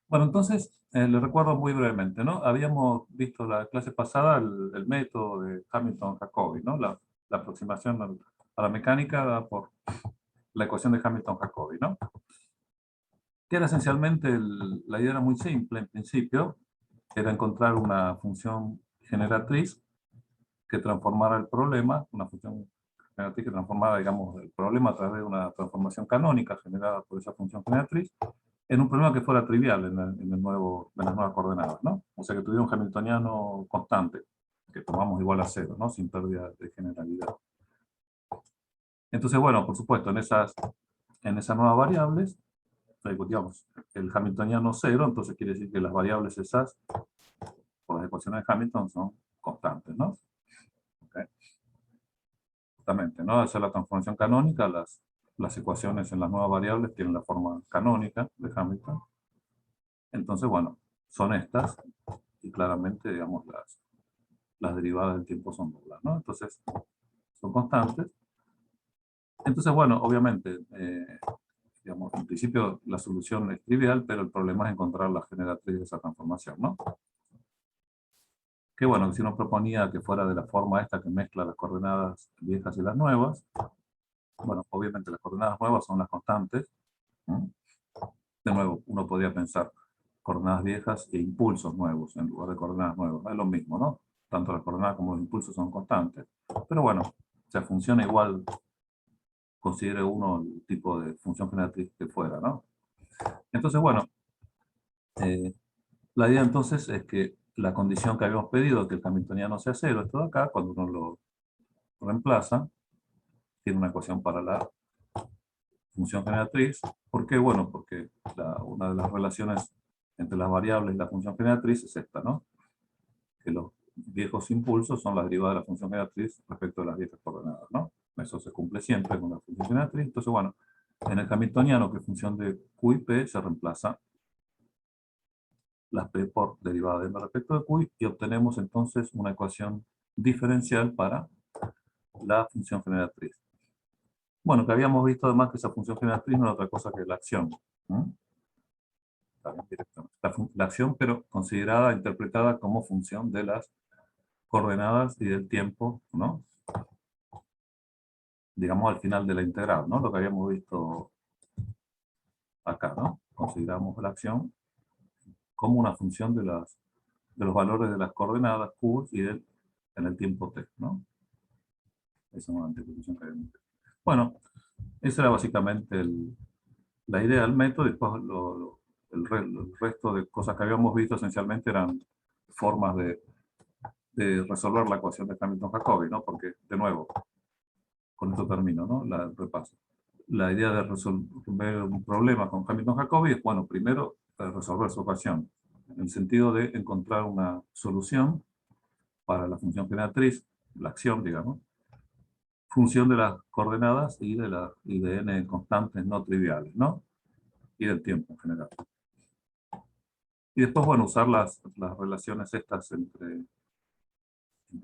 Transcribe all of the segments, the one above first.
Bueno, entonces, les recuerdo muy brevemente, ¿no? Habíamos visto la clase pasada el método de Hamilton-Jacobi, ¿no? La aproximación a la mecánica dada por la ecuación de Hamilton-Jacobi, ¿no? Que era esencialmente, la idea era muy simple en principio, era encontrar una función generatriz que transformara el problema, una función generatriz que transformara, digamos, el problema a través de una transformación canónica generada por esa función generatriz, en un problema que fuera trivial en las nuevas coordenadas, ¿no? O sea, que tuviera un hamiltoniano constante, que tomamos igual a cero, ¿no? Sin pérdida de generalidad. Entonces, bueno, por supuesto, en esas nuevas variables, digamos, el hamiltoniano cero, entonces quiere decir que las variables esas, por las ecuaciones de Hamilton, son constantes, ¿no? Okay. Justamente, ¿no? Esa es la transformación canónica, las ecuaciones en las nuevas variables tienen la forma canónica de Hamilton. Entonces, bueno, son estas, y claramente, digamos, las derivadas del tiempo son nulas, ¿no? Entonces, son constantes. Entonces, bueno, obviamente, digamos, en principio la solución es trivial, pero el problema es encontrar la generatriz de esa transformación, ¿no? Que bueno, si uno proponía que fuera de la forma esta que mezcla las coordenadas viejas y las nuevas, bueno, obviamente las coordenadas nuevas son las constantes, ¿no? De nuevo, uno podría pensar coordenadas viejas e impulsos nuevos en lugar de coordenadas nuevas. Es lo mismo, ¿no? Tanto las coordenadas como los impulsos son constantes. Pero bueno, o sea, funciona igual, considere uno el tipo de función generatriz que fuera, ¿no? Entonces, bueno, la idea entonces es que la condición que habíamos pedido, que el hamiltoniano sea cero, esto de acá, cuando uno lo reemplaza, tiene una ecuación para la función generatriz. ¿Por qué? Bueno, porque una de las relaciones entre las variables y la función generatriz es esta, ¿no? Que los viejos impulsos son la derivada de la función generatriz respecto de las viejas coordenadas, ¿no? Eso se cumple siempre con la función generatriz. Entonces, bueno, en el hamiltoniano, que es función de Q y P, se reemplaza las P por derivada de M respecto de Q y obtenemos entonces una ecuación diferencial para la función generatriz. Bueno, que habíamos visto además que esa función generatriz no era otra cosa que la acción, ¿no? La acción, pero considerada, interpretada como función de las coordenadas y del tiempo, ¿no? Digamos al final de la integral, ¿no? Lo que habíamos visto acá, ¿no? Consideramos la acción como una función de los valores de las coordenadas Q y en el tiempo T, ¿no? Esa es una interpretación que habíamos visto. Bueno, esa era básicamente la idea del método, y después el resto de cosas que habíamos visto esencialmente eran formas de resolver la ecuación de Hamilton-Jacobi, ¿no? Porque, de nuevo, con esto termino, ¿no? El repaso. La idea de resolver un problema con Hamilton-Jacobi es, bueno, primero resolver su ecuación, en el sentido de encontrar una solución para la función generatriz, la acción, digamos, función de las coordenadas y de n constantes no triviales, ¿no? Y del tiempo en general. Y después, bueno, usar las relaciones estas entre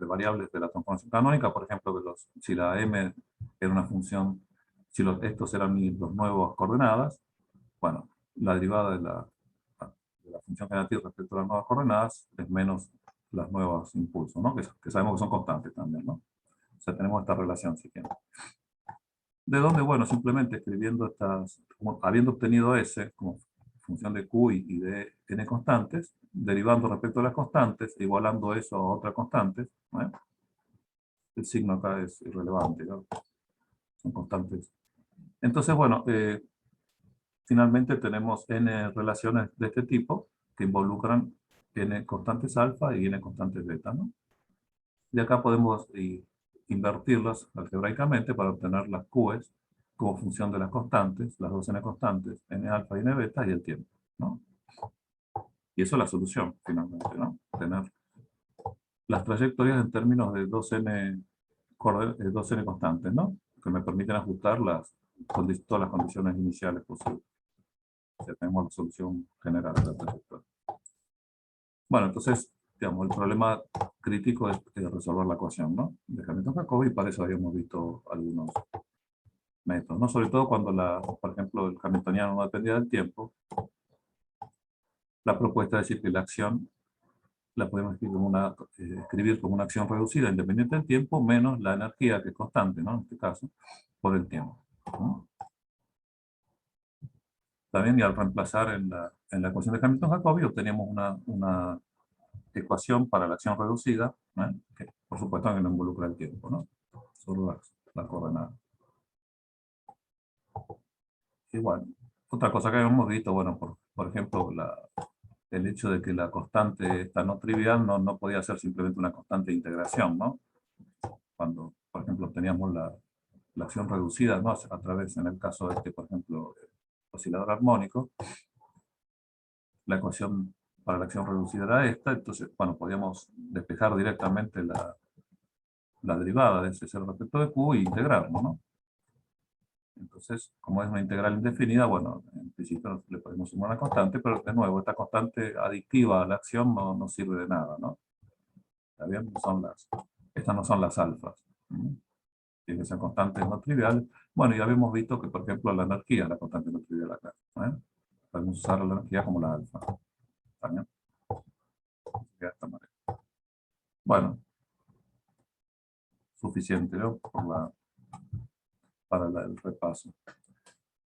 variables de la transformación canónica, por ejemplo, si la m era una función, si estos eran los nuevos coordenadas, bueno, la derivada de la función generativa respecto a las nuevas coordenadas es menos las nuevas impulsos, ¿no? Que sabemos que son constantes también, ¿no? O sea, tenemos esta relación, si quieren. ¿De dónde? Bueno, simplemente escribiendo habiendo obtenido S como función de Q y de n constantes, derivando respecto a las constantes, igualando eso a otras constantes, ¿no? El signo acá es irrelevante, ¿no? Son constantes. Entonces, bueno, finalmente tenemos n relaciones de este tipo que involucran n constantes alfa y n constantes beta, ¿no? Y acá podemos invertirlas algebraicamente para obtener las Q's como función de las constantes, las dos n constantes, n alfa y n beta, y el tiempo, ¿no? Y eso es la solución, finalmente, ¿no? Tener las trayectorias en términos de 2n constantes, ¿no? Que me permiten ajustar todas las condiciones iniciales posibles. O sea, tenemos la solución general de la trayectoria. Bueno, entonces, digamos, el problema crítico es resolver la ecuación, ¿no? De Hamilton-Jacobi, y para eso habíamos visto métodos, ¿no? Sobre todo cuando, por ejemplo, el hamiltoniano no dependía del tiempo, la propuesta es decir que la acción la podemos escribir como una acción reducida independiente del tiempo menos la energía, que es constante, ¿no? En este caso, por el tiempo, ¿no? También, y al reemplazar en la ecuación de Hamilton-Jacobi, obtenemos una ecuación para la acción reducida, ¿no? Que por supuesto que no involucra el tiempo, ¿no? Solo la coordenada. Y bueno, otra cosa que habíamos visto, bueno, por ejemplo, el hecho de que la constante esta no trivial no podía ser simplemente una constante de integración, ¿no? Cuando, por ejemplo, teníamos la acción reducida, ¿no? A través, en el caso de este, por ejemplo, el oscilador armónico, la ecuación para la acción reducida era esta, entonces, bueno, podíamos despejar directamente la derivada de ese cero respecto de q e integrarlo, ¿no? Entonces, como es una integral indefinida, bueno, en principio le podemos sumar una constante, pero de nuevo, esta constante adictiva a la acción no sirve de nada, ¿no? ¿Está bien? Estas no son las alfas. Tienen que ser constantes no triviales. Bueno, ya habíamos visto que, por ejemplo, la energía es la constante no trivial acá. Podemos usar la energía como la alfa. ¿Está bien? De esta manera. Bueno, suficiente, ¿no? Para el repaso.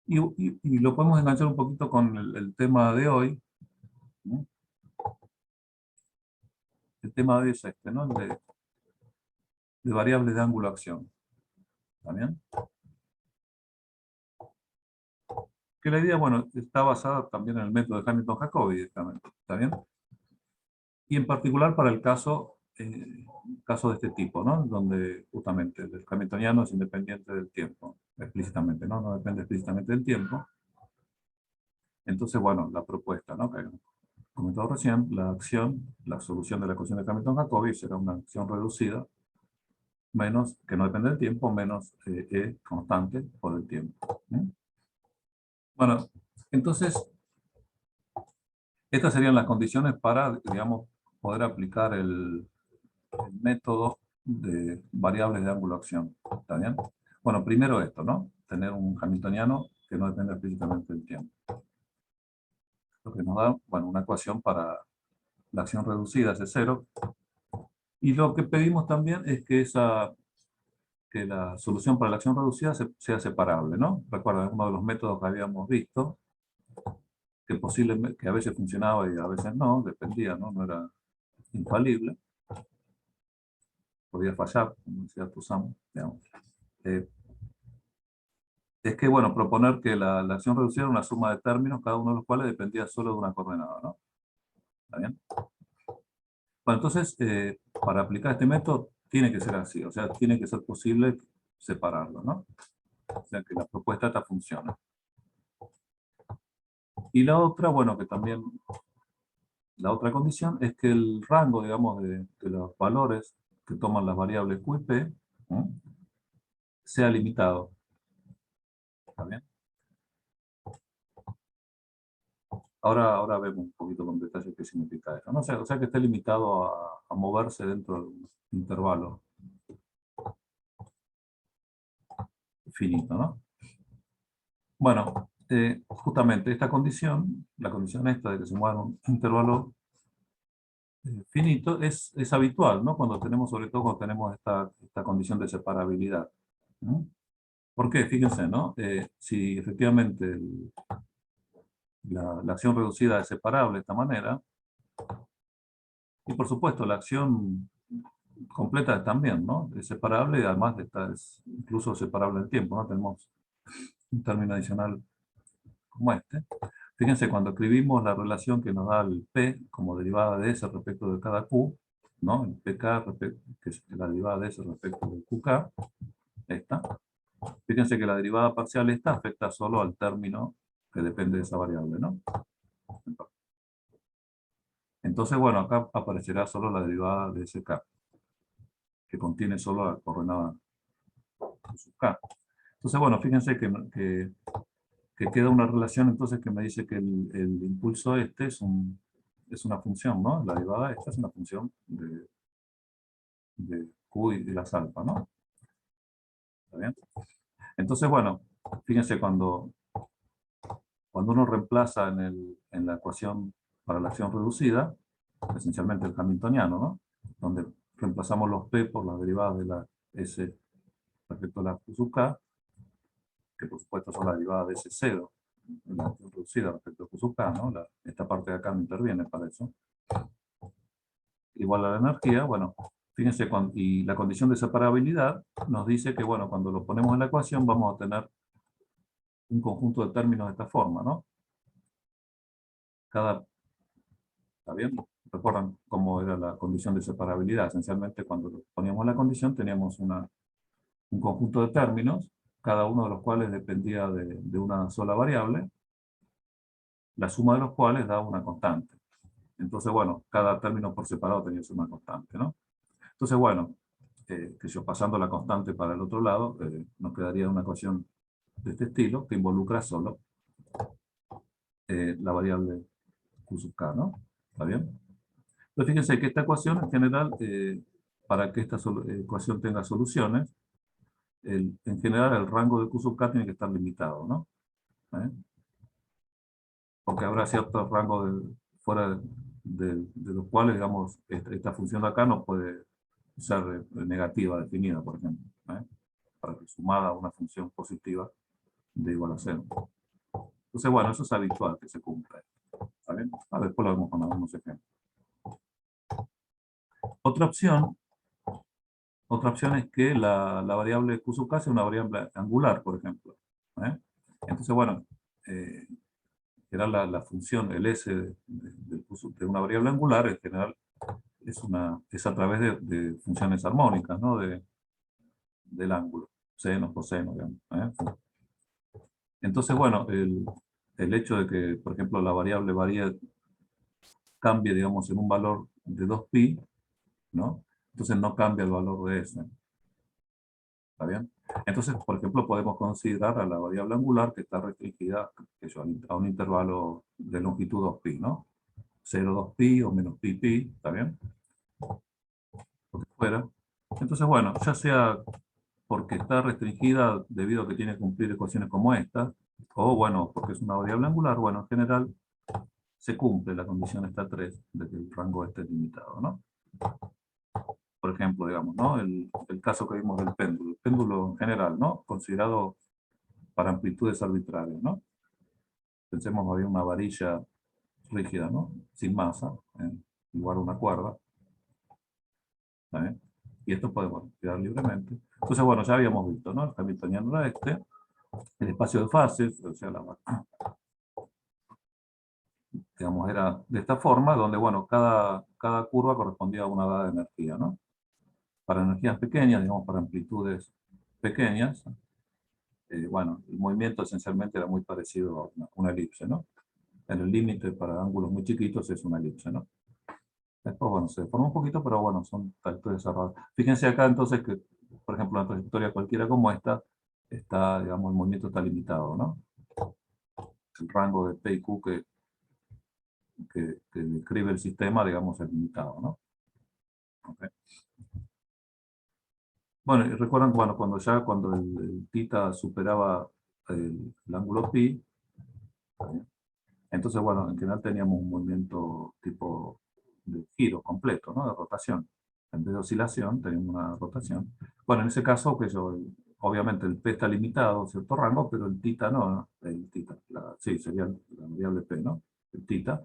Y lo podemos enganchar un poquito con el tema de hoy. ¿No? El tema de hoy es este, ¿no? De variables de ángulo de acción. ¿Está bien? Que la idea, bueno, está basada también en el método de Hamilton-Jacobi directamente. ¿Está bien? Y en particular para el caso de este tipo, ¿no? Donde justamente el hamiltoniano es independiente del tiempo, explícitamente, ¿no? No depende explícitamente del tiempo. Entonces, bueno, la propuesta, ¿no? Que hemos comentado recién, la solución de la ecuación de Hamilton-Jacobi será una acción reducida, menos, que no depende del tiempo, menos E constante por el tiempo. Bueno, entonces, estas serían las condiciones para, digamos, poder aplicar el método de variables de ángulo de acción. ¿Está bien? Bueno, primero esto, ¿no? Tener un hamiltoniano que no depende explícitamente del tiempo. Lo que nos da, bueno, una ecuación para la acción reducida, ese cero. Y lo que pedimos también es que la solución para la acción reducida sea separable, ¿no? Recuerden, uno de los métodos que habíamos visto, que a veces funcionaba y a veces no, dependía, ¿no? No era infalible. Podía fallar, como decía Toussaint, digamos. Es que, bueno, proponer que la acción reducida era una suma de términos, cada uno de los cuales dependía solo de una coordenada, ¿no? ¿Está bien? Bueno, entonces, para aplicar este método, tiene que ser así, o sea, tiene que ser posible separarlo, ¿no? O sea, que la propuesta esta funciona. Y la otra, bueno, que también, la otra condición es que el rango, digamos, de los valores que toman las variables Q y P, ¿no? Sea limitado. ¿Está bien? Ahora vemos un poquito con detalle qué significa eso. No sé, o sea que esté limitado a moverse dentro de un intervalo finito, ¿no? Bueno, justamente esta condición, la condición esta de que se mueva en un intervalo finito, es habitual, ¿no? Sobre todo cuando tenemos esta condición de separabilidad. ¿No? ¿Por qué? Fíjense, ¿no? Si efectivamente la acción reducida es separable de esta manera, y por supuesto la acción completa también, ¿no? Es separable y además es incluso separable en tiempo, ¿no? Tenemos un término adicional como este. Fíjense, cuando escribimos la relación que nos da el P como derivada de S respecto de cada Q, ¿no? El PK, que es la derivada de S respecto del QK, esta. Fíjense que la derivada parcial esta afecta solo al término que depende de esa variable, ¿no? Entonces, bueno, acá aparecerá solo la derivada de ese K, que contiene solo la coordenada sub K. Entonces, bueno, fíjense que queda una relación entonces que me dice que el impulso este es una función, ¿no? La derivada esta es una función de Q y de las alfa, ¿no? ¿Está bien? Entonces, bueno, fíjense, cuando uno reemplaza en la ecuación para la acción reducida, esencialmente el hamiltoniano, ¿no? Donde reemplazamos los p por las derivadas de la s respecto a la q sub k, que por supuesto son las derivadas de S0, la acción reducida respecto a Q sub K, ¿no? Esta parte de acá no interviene para eso. Igual a la energía, bueno, fíjense, y la condición de separabilidad nos dice que, bueno, cuando lo ponemos en la ecuación vamos a tener un conjunto de términos de esta forma, ¿no? ¿Está bien? ¿Recuerdan cómo era la condición de separabilidad? Esencialmente, cuando poníamos la condición teníamos un conjunto de términos, cada uno de los cuales dependía de una sola variable, la suma de los cuales daba una constante. Entonces, bueno, cada término por separado tenía una constante, ¿no? Entonces, bueno, que yo pasando la constante para el otro lado, nos quedaría una ecuación de este estilo, que involucra solo la variable Q sub K, ¿no? ¿Está bien? Entonces, fíjense que esta ecuación, en general, para que esta ecuación tenga soluciones, en general el rango de Q sub K tiene que estar limitado, ¿no? Porque habrá ciertos rangos fuera de los cuales, digamos, esta función de acá no puede ser negativa definida, por ejemplo, para que sumada a una función positiva de igual a cero. Entonces, bueno, eso es habitual que se cumpla. ¿Está bien? Después lo vemos con algunos ejemplos. Otra opción es que la variable Q sub K sea una variable angular, por ejemplo. Entonces, bueno, era la función, el S de una variable angular, en general, es a través de funciones armónicas, ¿no? Del ángulo, seno, coseno, digamos. Entonces, bueno, el hecho de que, por ejemplo, la variable cambie, digamos, en un valor de 2pi, ¿no? Entonces no cambia el valor de S. ¿Está bien? Entonces, por ejemplo, podemos considerar a la variable angular que está restringida a un intervalo de longitud 2pi, ¿no? 0, 2pi o menos pi, pi, ¿está bien? Lo que fuera. Entonces, bueno, ya sea porque está restringida debido a que tiene que cumplir ecuaciones como esta, o bueno, porque es una variable angular, bueno, en general se cumple la condición esta 3 de que el rango esté limitado, ¿no? Por ejemplo, digamos, ¿no? El caso que vimos del péndulo. El péndulo en general, ¿no? Considerado para amplitudes arbitrarias, ¿no? Pensemos que había una varilla rígida, ¿no? Sin masa, igual a una cuerda. ¿Está bien? Y esto puede girar libremente. Entonces, bueno, ya habíamos visto, ¿no? El hamiltoniano era este. El espacio de fases, o sea, digamos, era de esta forma, donde, bueno, cada curva correspondía a una dada de energía, ¿no? Para energías pequeñas, digamos, para amplitudes pequeñas, bueno, el movimiento esencialmente era muy parecido a una elipse, ¿no? En el límite para ángulos muy chiquitos es una elipse, ¿no? Después, bueno, se deforma un poquito, pero bueno, son trayectorias cerradas. Fíjense acá entonces que, por ejemplo, una trayectoria cualquiera como esta, digamos, el movimiento está limitado, ¿no? El rango de P y Q que describe el sistema, digamos, es limitado, ¿no? Okay. Bueno, y recuerdan, bueno, cuando el θ superaba el ángulo pi, entonces, bueno, en general teníamos un movimiento tipo de giro completo, ¿no? De rotación. En vez de oscilación, teníamos una rotación. Bueno, en ese caso, obviamente el P está limitado a cierto rango, pero el θ no, ¿no? El θ, sí, sería la variable P, ¿no? El θ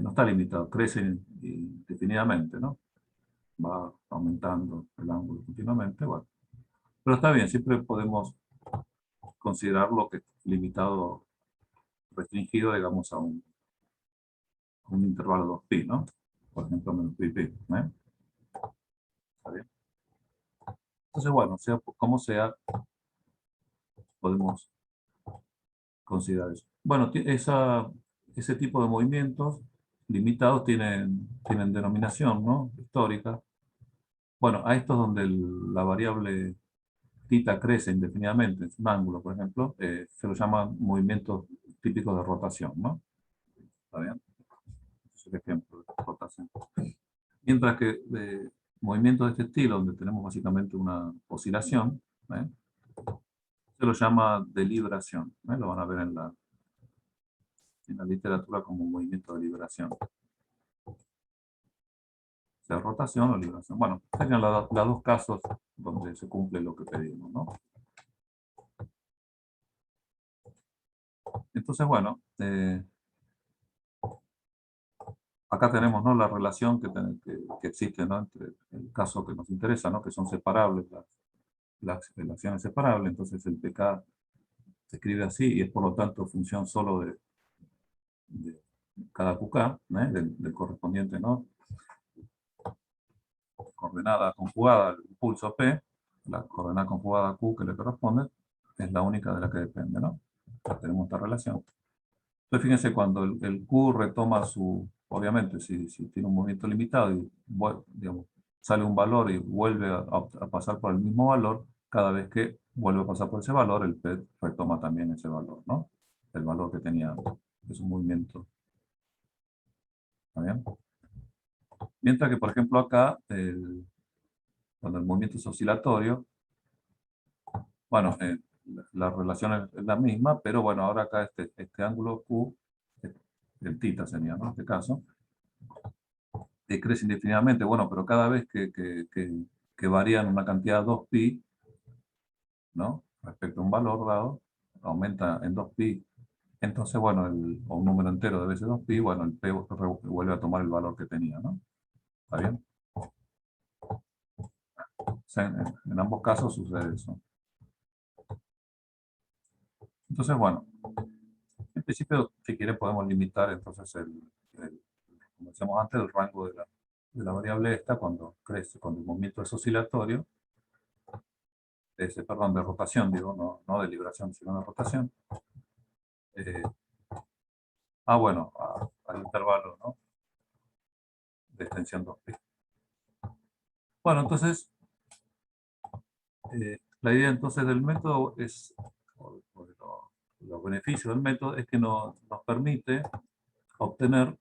no está limitado, crece indefinidamente, ¿no? Va aumentando el ángulo continuamente, bueno. Pero está bien, siempre podemos considerarlo que es limitado, restringido, digamos, a un intervalo 2pi, ¿no? Por ejemplo, menos pi, pi, ¿eh? ¿Está bien? Entonces, bueno, sea como sea, podemos considerar eso. Bueno, ese tipo de movimientos limitados tienen denominación, ¿no? Histórica. Bueno, a estos donde la variable θ crece indefinidamente, en un ángulo, por ejemplo, se lo llaman movimientos típicos de rotación, ¿no? ¿Está bien? Es el ejemplo de rotación. Mientras que movimientos de este estilo, donde tenemos básicamente una oscilación, ¿eh? se lo llama de libración. Lo van a ver en la literatura como movimiento de libración. Sea rotación o libración. Bueno, serían los dos casos donde se cumple lo que pedimos, ¿no? Entonces, bueno, acá tenemos, ¿no?, la relación que existe, ¿no?, entre el caso que nos interesa, ¿no?, que son separables, las relaciones separables. Entonces el pk se escribe así y es por lo tanto función solo de cada qk, del correspondiente, ¿no?, coordenada conjugada al impulso P, la coordenada conjugada Q que le corresponde, es la única de la que depende, ¿no? Ya tenemos esta relación. Entonces fíjense, cuando el Q retoma obviamente, si tiene un movimiento limitado y digamos, sale un valor y vuelve a pasar por el mismo valor, cada vez que vuelve a pasar por ese valor, el P retoma también ese valor, ¿no? El valor que tenía antes. Es un movimiento. ¿Está bien? Mientras que, por ejemplo, acá, cuando el movimiento es oscilatorio, bueno, la relación es la misma, pero bueno, ahora acá este ángulo Q, el θ sería, ¿no?, en este caso, crece indefinidamente. Bueno, pero cada vez que varían una cantidad 2π, ¿no?, respecto a un valor dado, aumenta en 2π. Entonces, bueno, o un número entero de veces 2π, bueno, el P vuelve a tomar el valor que tenía, ¿no? ¿Está bien? O sea, en ambos casos sucede eso. Entonces, bueno, en principio, si quiere, podemos limitar entonces como decíamos antes, el rango de la variable esta cuando crece, cuando el movimiento es oscilatorio, perdón, de rotación, digo, no de libración, sino de rotación. Bueno, al intervalo, ¿no?, de extensión 2π. Bueno, entonces, la idea entonces del método es, o de los beneficios del método, es que nos permite obtener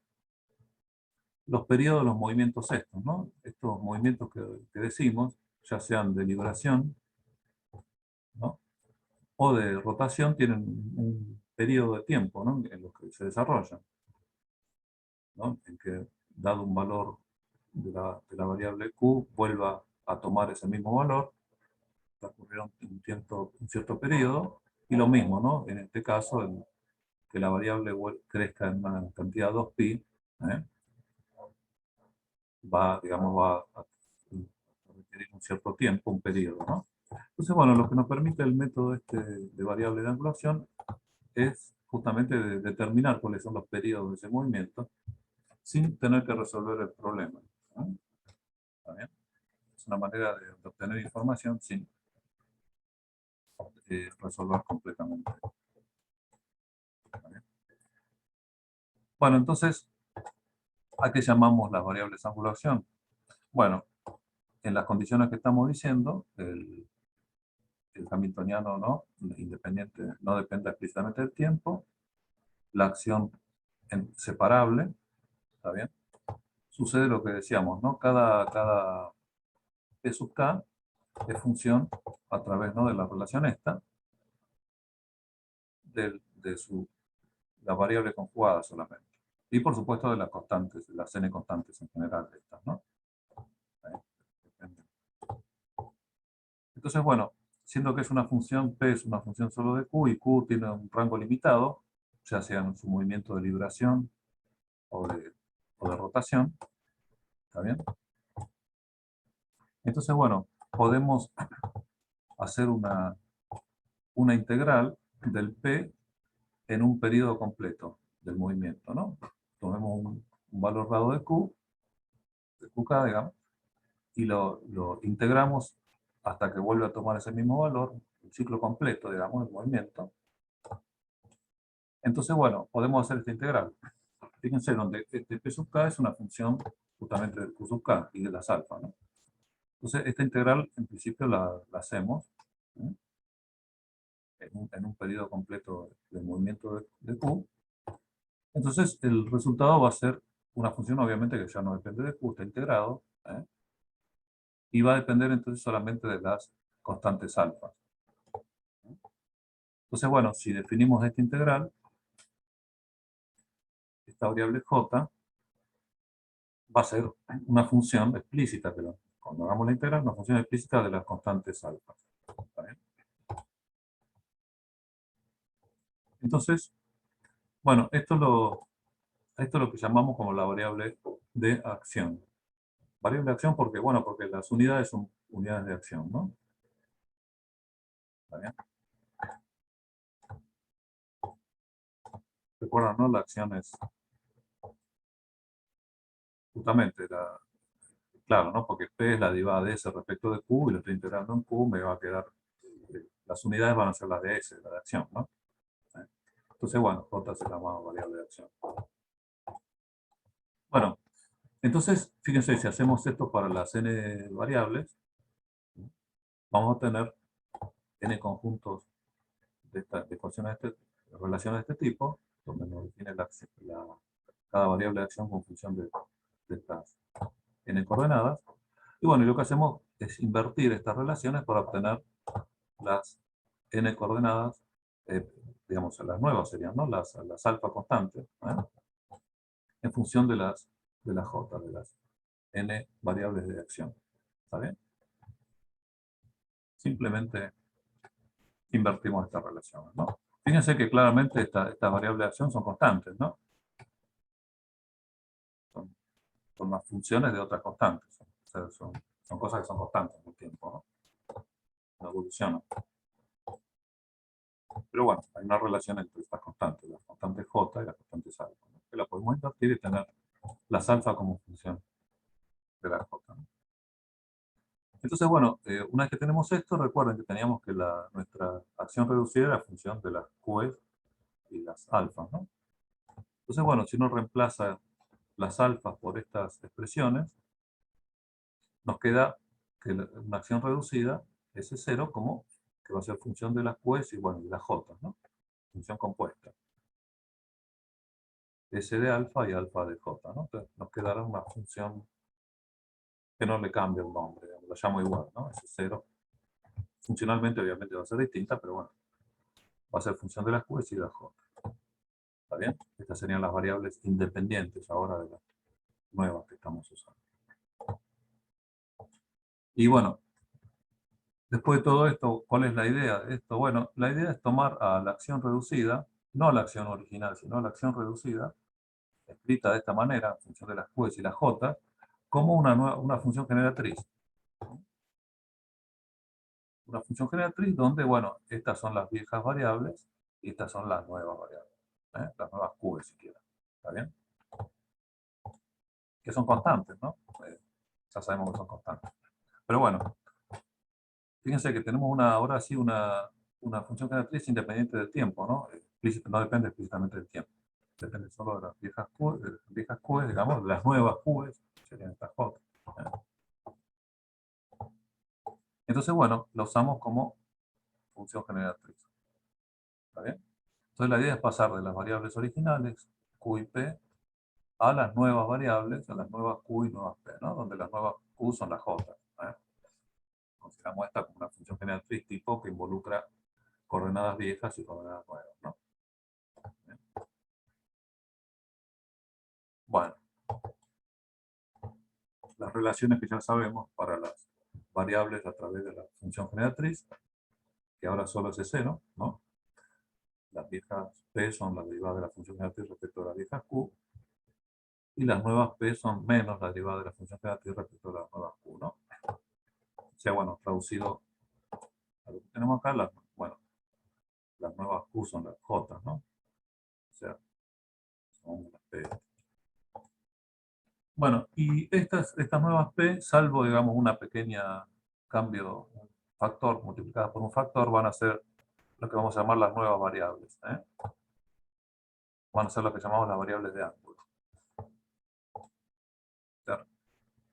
los periodos de los movimientos estos, ¿no? Estos movimientos que decimos, ya sean de libración, ¿no?, o de rotación, tienen un periodo de tiempo, ¿no?, en los que se desarrollan, ¿no?, en que, dado un valor de la variable Q, vuelva a tomar ese mismo valor, transcurrirá un cierto periodo, y lo mismo, ¿no?, en este caso, que la variable crezca en una cantidad 2π, va a requerir un cierto tiempo, un periodo, ¿no? Entonces, bueno, lo que nos permite el método de variable de angulación es justamente determinar cuáles son los periodos de ese movimiento sin tener que resolver el problema, ¿no? ¿Está bien? Es una manera de obtener información sin resolver completamente. ¿Está bien? Bueno, entonces, ¿a qué llamamos las variables de angulación? Bueno, en las condiciones que estamos diciendo, el hamiltoniano no depende explícitamente del tiempo, la acción separable, ¿está bien? Sucede lo que decíamos, ¿no? Cada P sub k es función, a través, ¿no?, de la relación esta, de la variable conjugada solamente. Y por supuesto de las constantes, de las n constantes en general de estas, ¿no? Entonces, bueno, siendo que es una función P, es una función solo de Q, y Q tiene un rango limitado, ya sea en su movimiento de libración o de rotación, ¿está bien? Entonces, bueno, podemos hacer una integral del P en un periodo completo del movimiento, ¿no? Tomemos un valor dado de qk, digamos, y lo integramos hasta que vuelve a tomar ese mismo valor, el ciclo completo, digamos, del movimiento. Entonces, bueno, podemos hacer esta integral. Fíjense, donde este P sub k es una función justamente del Q sub k y de las alfa, ¿no? Entonces, esta integral, en principio, la hacemos, ¿eh?, en un periodo completo de movimiento de Q. Entonces, el resultado va a ser una función, obviamente, que ya no depende de Q, está integrado, y va a depender entonces solamente de las constantes alfa. Entonces, bueno, si definimos esta integral, esta variable j va a ser una función explícita, pero cuando hagamos la integral, una función explícita de las constantes alfa. ¿Está bien? Entonces, bueno, esto es lo que llamamos como la variable de acción. Variable de acción porque, bueno, porque las unidades son unidades de acción, ¿no? ¿Está bien? Recuerdan, ¿no? La acción es justamente claro, ¿no? Porque P es la derivada de S respecto de Q y lo estoy integrando en Q, me va a quedar, las unidades van a ser las de S, la de acción, ¿no? Entonces, bueno, J se llama variable de acción. Bueno, entonces, fíjense, si hacemos esto para las n variables, vamos a tener n conjuntos de ecuaciones de relaciones de este tipo, donde nos define cada variable de acción con función de estas n coordenadas. Y bueno, y lo que hacemos es invertir estas relaciones para obtener las n coordenadas, digamos, las nuevas serían, ¿no? Las alfa constantes, en función de las j, de las n variables de acción. ¿Está bien? Simplemente invertimos estas relaciones, ¿no? Fíjense que claramente estas variables de acción son constantes, ¿no? Son las funciones de otras constantes. O sea, son cosas que son constantes en el tiempo, ¿no? No evolucionan. Pero bueno, hay una relación entre estas constantes, las constantes j y las constantes alfa, ¿no? Que la podemos invertir y tener las alfa como función de la j, ¿no? Entonces, bueno, una vez que tenemos esto, recuerden que teníamos que nuestra acción reducida era función de las q's y las alfas, ¿no? Entonces, bueno, si uno reemplaza las alfas por estas expresiones, nos queda que una acción reducida, S0, como que va a ser función de las q's y, bueno, y las j, ¿no? Función compuesta. S de alfa y alfa de j, ¿no? Entonces, nos quedará una función que no le cambia el nombre, lo llamo igual, ¿no? S0. Funcionalmente, obviamente, va a ser distinta, pero bueno, va a ser función de las q's y de las j. ¿Está bien? Estas serían las variables independientes ahora de las nuevas que estamos usando. Y bueno, después de todo esto, ¿cuál es la idea de esto? Bueno, la idea es tomar a la acción reducida, no a la acción original, sino a la acción reducida, escrita de esta manera, en función de las q's y las j, como una función generatriz. Una función generatriz donde, bueno, estas son las viejas variables y estas son las nuevas variables. Las nuevas q's si quieren. ¿Está bien? Que son constantes, ¿no? Ya sabemos que son constantes. Pero bueno, fíjense que tenemos ahora sí una función generatriz independiente del tiempo, ¿no? No depende explícitamente del tiempo. Depende solo de las viejas q's, digamos, de las nuevas q's, serían estas j. Entonces, bueno, la usamos como función generatriz. ¿Está bien? Entonces la idea es pasar de las variables originales, q y p, a las nuevas variables, a las nuevas q y nuevas p, ¿no? Donde las nuevas q son las j. Consideramos esta como una función generatriz tipo que involucra coordenadas viejas y coordenadas nuevas, ¿no? Bueno, las relaciones que ya sabemos para las variables a través de la función generatriz, que ahora solo es S0, ¿no? Las viejas p son la derivada de la función generatriz respecto a las viejas q, y las nuevas p son menos la derivada de la función generatriz respecto a las nuevas q, ¿no? O sea, bueno, traducido a lo que tenemos acá, bueno, las nuevas q son las j, ¿no? O sea, son las p. Bueno, y estas nuevas p, salvo, digamos, una pequeña cambio, un factor multiplicada por un factor, van a ser lo que vamos a llamar las nuevas variables. Van a ser lo que llamamos las variables de ángulo.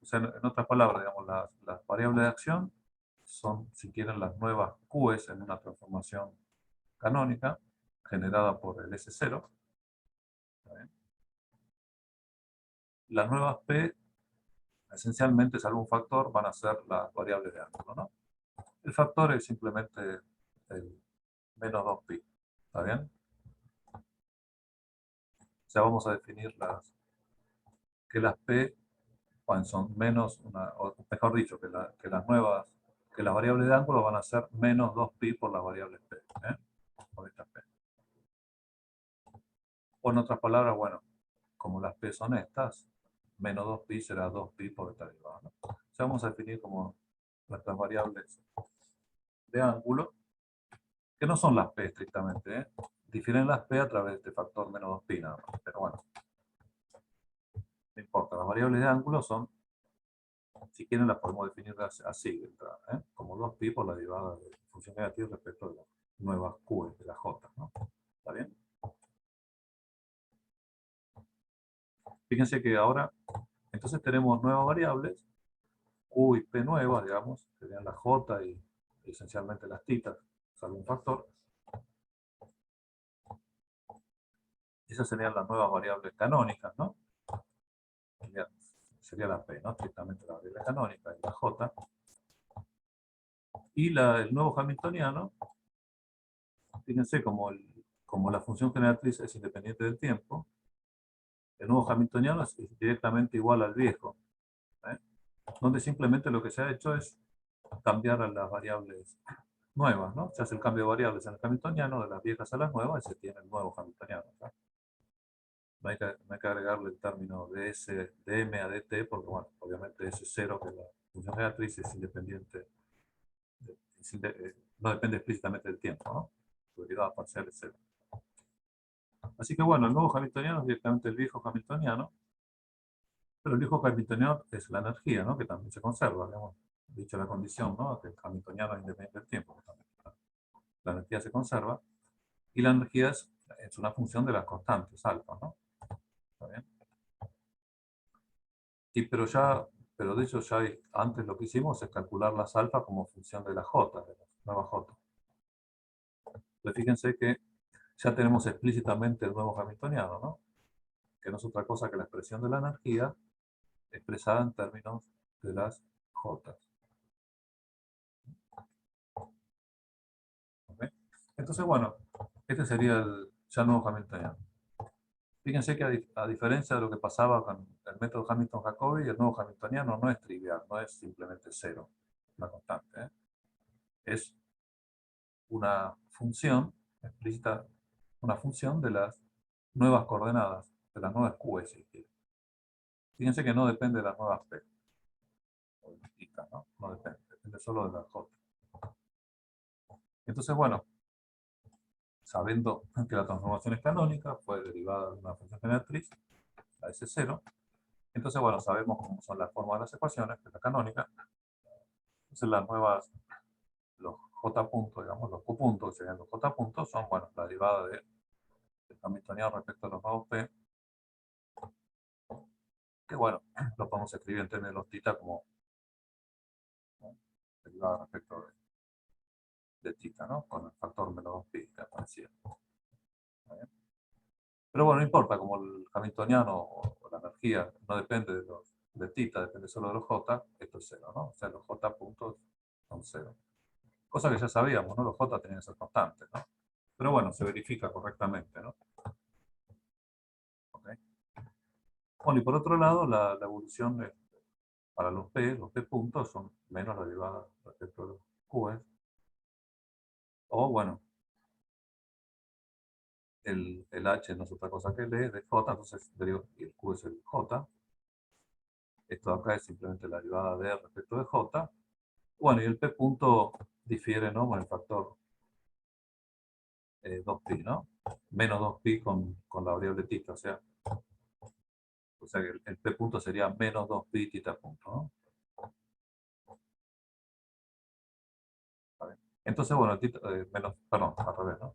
O sea, en otras palabras, digamos, las variables de acción son, si quieren, las nuevas q's en una transformación canónica generada por el S0. Las nuevas p, esencialmente, salvo un factor, van a ser las variables de ángulo, ¿no? El factor es simplemente el menos 2pi. ¿Está bien? O sea, vamos a definir que las P bueno, son menos, o mejor dicho, que las variables de ángulo van a ser menos 2pi por las variables P. Por esta P. O en otras palabras, bueno, como las P son estas, menos 2pi será 2pi por esta derivada, ¿no? O sea, vamos a definir como nuestras variables de ángulo, que no son las P estrictamente, difieren las P a través de este factor menos 2pi nada más, pero bueno, no importa, las variables de ángulo son, si quieren las podemos definir así, como 2pi por la derivada de función negativa respecto de las nuevas Q de la J, ¿no? ¿Está bien? Fíjense que ahora, entonces tenemos nuevas variables, Q y P nuevas, digamos, serían la J y esencialmente las titas, salvo un factor. Esas serían las nuevas variables canónicas, ¿no? Sería la P, ¿no? Estrictamente la variable canónica y la J. Y el nuevo hamiltoniano, fíjense como la función generatriz es independiente del tiempo, el nuevo hamiltoniano es directamente igual al viejo, donde simplemente lo que se ha hecho es cambiar a las variables nuevas, ¿no? Se hace el cambio de variables en el hamiltoniano de las viejas a las nuevas y se tiene el nuevo hamiltoniano, ¿no? No hay que agregarle el término de S, de M a dt, porque bueno, obviamente S0, que es la función generatriz, es independiente, no depende explícitamente del tiempo, ¿no? Su derivada parcial es cero. Así que bueno, el nuevo hamiltoniano es directamente el viejo hamiltoniano, pero el viejo hamiltoniano es la energía, ¿no? Que también se conserva, digamos, dicho la condición, ¿no? Que el hamiltoniano es independiente del tiempo, que también, la energía se conserva, y la energía es una función de las constantes alfa, ¿no? ¿Está bien? Pero de hecho antes lo que hicimos es calcular las alfa como función de la j, de la nueva j. Entonces fíjense que ya tenemos explícitamente el nuevo hamiltoniano, ¿no? Que no es otra cosa que la expresión de la energía expresada en términos de las j. ¿Okay? Entonces, bueno, este sería el ya nuevo hamiltoniano. Fíjense que a diferencia de lo que pasaba con el método Hamilton-Jacobi, el nuevo hamiltoniano no es trivial, no es simplemente cero, una constante. Es una función explícita, una función de las nuevas coordenadas, de las nuevas Q, si quiere. Fíjense que no depende de las nuevas P, o de las ticas, ¿no? No depende solo de las J. Entonces, bueno, sabiendo que la transformación es canónica, fue derivada de una función generatriz, la S0, entonces, bueno, sabemos cómo son las formas de las ecuaciones, que es la canónica. Entonces, las nuevas, los J puntos, digamos, los Q puntos, que serían los J puntos, son, bueno, la derivada del hamiltoniano respecto a los nuevos P, que bueno, lo podemos escribir en términos de los tita como, ¿no? Derivada respecto de tita, ¿no? Con el factor menos 2pi que aparecía. Pero bueno, no importa, como el hamiltoniano o la energía no depende de tita, depende solo de los J, esto es cero, ¿no? O sea, los J puntos son cero. Cosa que ya sabíamos, ¿no? Los J tenían que ser constantes, ¿no? Pero bueno, se verifica correctamente, ¿no? ¿Okay? Bueno, y por otro lado, la evolución para los P puntos son menos la derivada respecto a los Q. O bueno, el H no es otra cosa que el E de J, entonces y el Q es el J. Esto de acá es simplemente la derivada de E respecto de J. Bueno, y el P punto difiere, ¿no? Con el factor 2pi, ¿no? Menos 2pi con la variable tita, o sea que el P punto sería menos 2pi tita punto, ¿no? ¿Vale? Entonces, bueno, perdón, al revés, ¿no?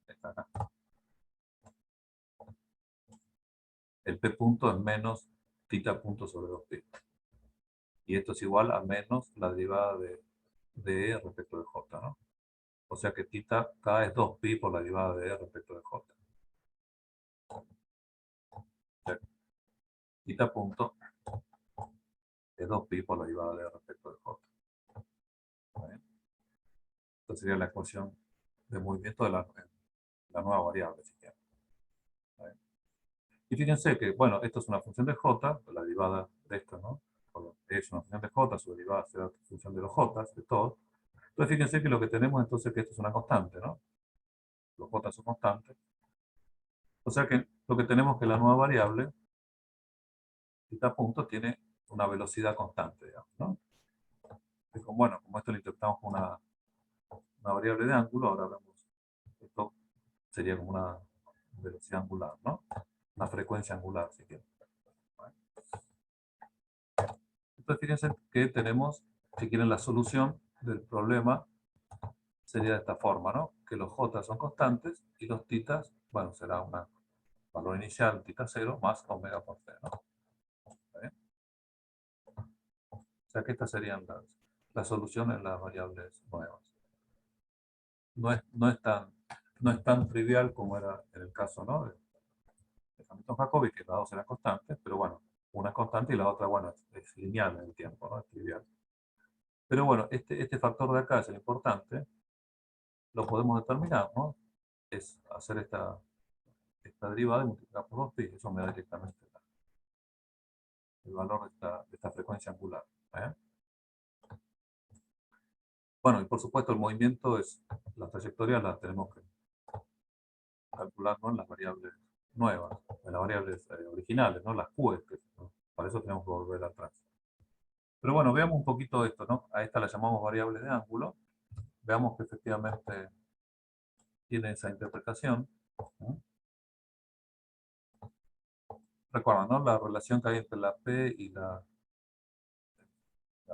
Está acá. El P punto es menos tita punto sobre 2pi. Y esto es igual a menos la derivada de E respecto de J, ¿no? O sea que tita K es 2pi por la derivada de E respecto de J. O sea, tita punto es 2pi por la derivada de E respecto de J. ¿Está bien? Esta sería la ecuación de movimiento de la la nueva variable, si quieren. Y fíjense que, bueno, esto es una función de j, la derivada de esto, ¿no? Es una función de j, su derivada será la función de los j, de todo. Entonces fíjense que lo que tenemos entonces es que esto es una constante, ¿no? Los j son constantes. O sea que lo que tenemos es que la nueva variable, θ punto, tiene una velocidad constante, digamos, ¿no? Bueno, como esto lo interpretamos como una variable de ángulo, ahora vemos, esto sería como una velocidad angular, ¿no? Una frecuencia angular, si quieren. Entonces fíjense que tenemos, si quieren, la solución del problema sería de esta forma, ¿no? Que los j son constantes y los θ, bueno, será un valor inicial, θ0, más omega por c, ¿no? ¿Está bien? O sea que estas serían las soluciones de las variables nuevas. No es tan trivial como era en el caso, ¿no? de Hamilton-Jacobi, que las dos eran constantes, pero bueno, una es constante y la otra, bueno, es lineal en el tiempo, ¿no? Es trivial. Pero bueno, este factor de acá es el importante, lo podemos determinar, ¿no? Es hacer esta derivada y multiplicar por 2pi, eso me da directamente el valor de esta frecuencia angular. ¿Eh? Bueno, y por supuesto el movimiento es, la trayectoria la tenemos que calcular, ¿no? En las variables nuevas, en las variables originales, ¿no? Las Q, ¿no? Para eso tenemos que volver atrás. Pero bueno, veamos un poquito esto, ¿no? A esta la llamamos variable de ángulo. Veamos que efectivamente tiene esa interpretación. ¿No? Recuerdan, ¿no? La relación que hay entre la P y la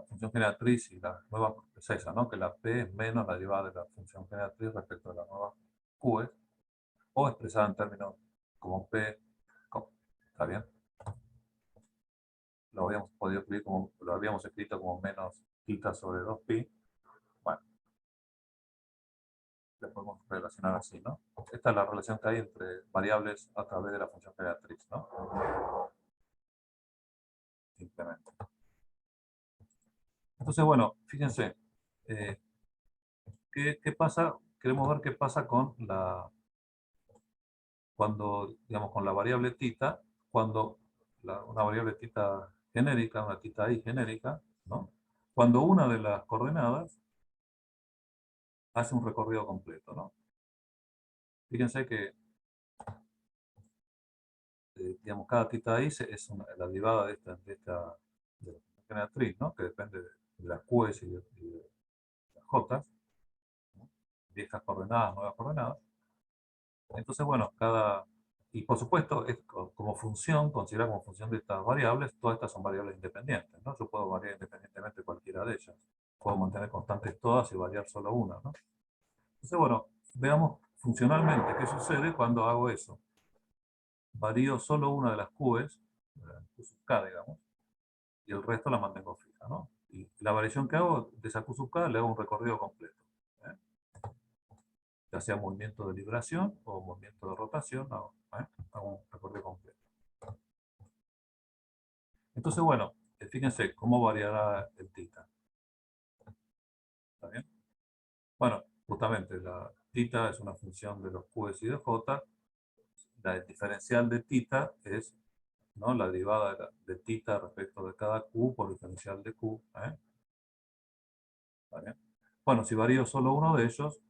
función generatriz y la nueva es esa, ¿no? Que la P es menos la derivada de la función generatriz respecto a la nueva Q, o expresada en términos como P, ¿está bien? Lo habíamos podido escribir como, lo habíamos escrito como menos θ sobre 2pi. Bueno, lo podemos relacionar así, ¿no? Esta es la relación que hay entre variables a través de la función generatriz, ¿no? Simplemente. Entonces, bueno, fíjense, ¿qué pasa? Queremos ver qué pasa con cuando, digamos, con la variable θ, cuando una variable θ genérica, una θi genérica, ¿no? Cuando una de las coordenadas hace un recorrido completo, ¿no? Fíjense que, digamos, cada θi la derivada de la generatriz, ¿no? Que depende de las q's y de las j's, ¿no? Viejas coordenadas, nuevas coordenadas. Entonces, bueno, y por supuesto, como función, considerada como función de estas variables, todas estas son variables independientes, ¿no? Yo puedo variar independientemente cualquiera de ellas. Puedo mantener constantes todas y variar solo una, ¿no? Entonces, bueno, veamos funcionalmente qué sucede cuando hago eso. Varío solo una de las q's, Q sub k, digamos, y el resto la mantengo fija, ¿no? Y la variación que hago de esa Q sub k le hago un recorrido completo. ¿Eh? Ya sea movimiento de libración o movimiento de rotación, hago un recorrido completo. Entonces, bueno, fíjense cómo variará el θ. ¿Está bien? Bueno, justamente la θ es una función de los q's y de j. La diferencial de θ es, ¿no?, la derivada de θ respecto de cada q por diferencial de q. ¿Está bien? Bueno, si varío solo uno de ellos,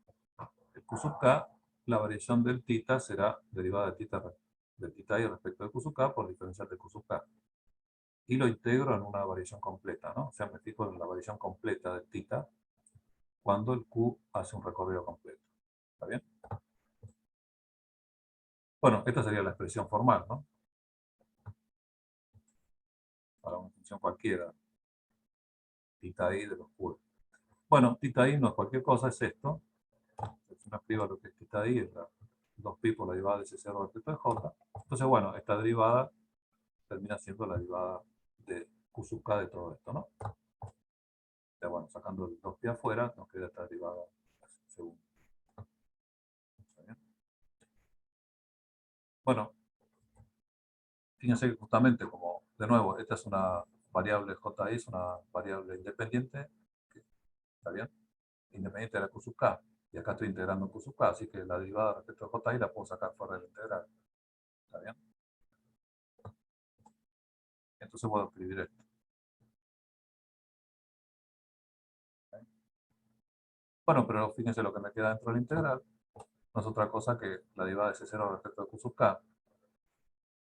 el q sub k, la variación del θ será derivada de θ y respecto de q sub k por diferencial de q sub k. Y lo integro en una variación completa, ¿no? O sea, me fijo en la variación completa de θ cuando el q hace un recorrido completo. ¿Está bien? Bueno, esta sería la expresión formal, ¿no? Para una función cualquiera, θi de los q. Bueno, θi no es cualquier cosa, es esto. Si uno escribe lo que es θi, es 2pi por la derivada de S0 respecto de j. Entonces, bueno, esta derivada termina siendo la derivada de q sub k de todo esto, ¿no? Ya, bueno, sacando el 2pi afuera, nos queda esta derivada según. Bueno, fíjense que justamente como, de nuevo, esta es una variable ji, es una variable independiente, ¿está bien? Independiente de la q sub k. Y acá estoy integrando Q sub k, así que la derivada respecto de Ji la puedo sacar fuera del integral. ¿Está bien? Entonces puedo escribir esto. ¿Okay? Bueno, pero fíjense lo que me queda dentro del integral. No es otra cosa que la derivada de C0 respecto de Q sub k,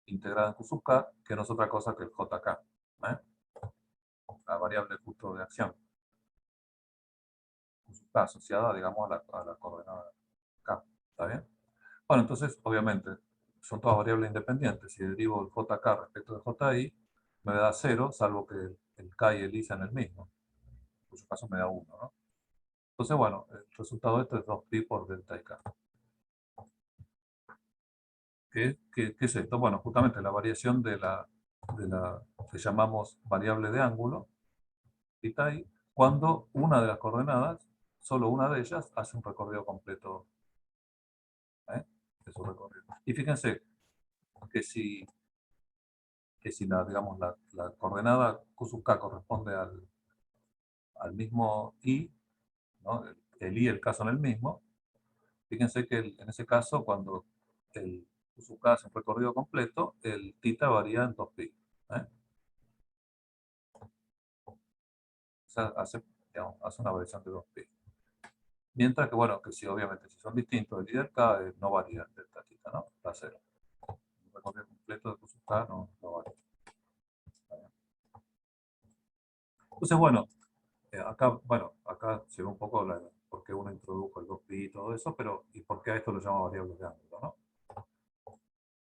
integrada en Q sub k, que no es otra cosa que el JK. ¿Eh? La variable justo de acción. Q sub k asociada, digamos, a la coordenada K. ¿Está bien? Bueno, entonces, obviamente, son todas variables independientes. Si derivo el JK respecto de JI, me da 0, salvo que el K y el I sean el mismo. En su caso me da 1, ¿no? Entonces, bueno, el resultado de esto es 2pi por delta y K. ¿Qué es esto? Bueno, justamente la variación de la que llamamos variable de ángulo, θ i, cuando una de las coordenadas, solo una de ellas, hace un recorrido completo de su recorrido. Y fíjense que si la, digamos, la coordenada Q sub k corresponde al mismo i, ¿no? El i y el k son el mismo, fíjense que en ese caso, cuando el Q sub k hace un recorrido completo, el θ varía en 2pi. O sea, hace una variación de 2pi. Mientras que, bueno, que si obviamente si son distintos, el i del k no varía el delta θ, ¿no? Da 0. Un recorrido completo de Q sub k no varía. Entonces, bueno, acá se ve un poco por qué uno introdujo el 2pi y todo eso, pero ¿y por qué a esto lo llama variables de ángulo, no?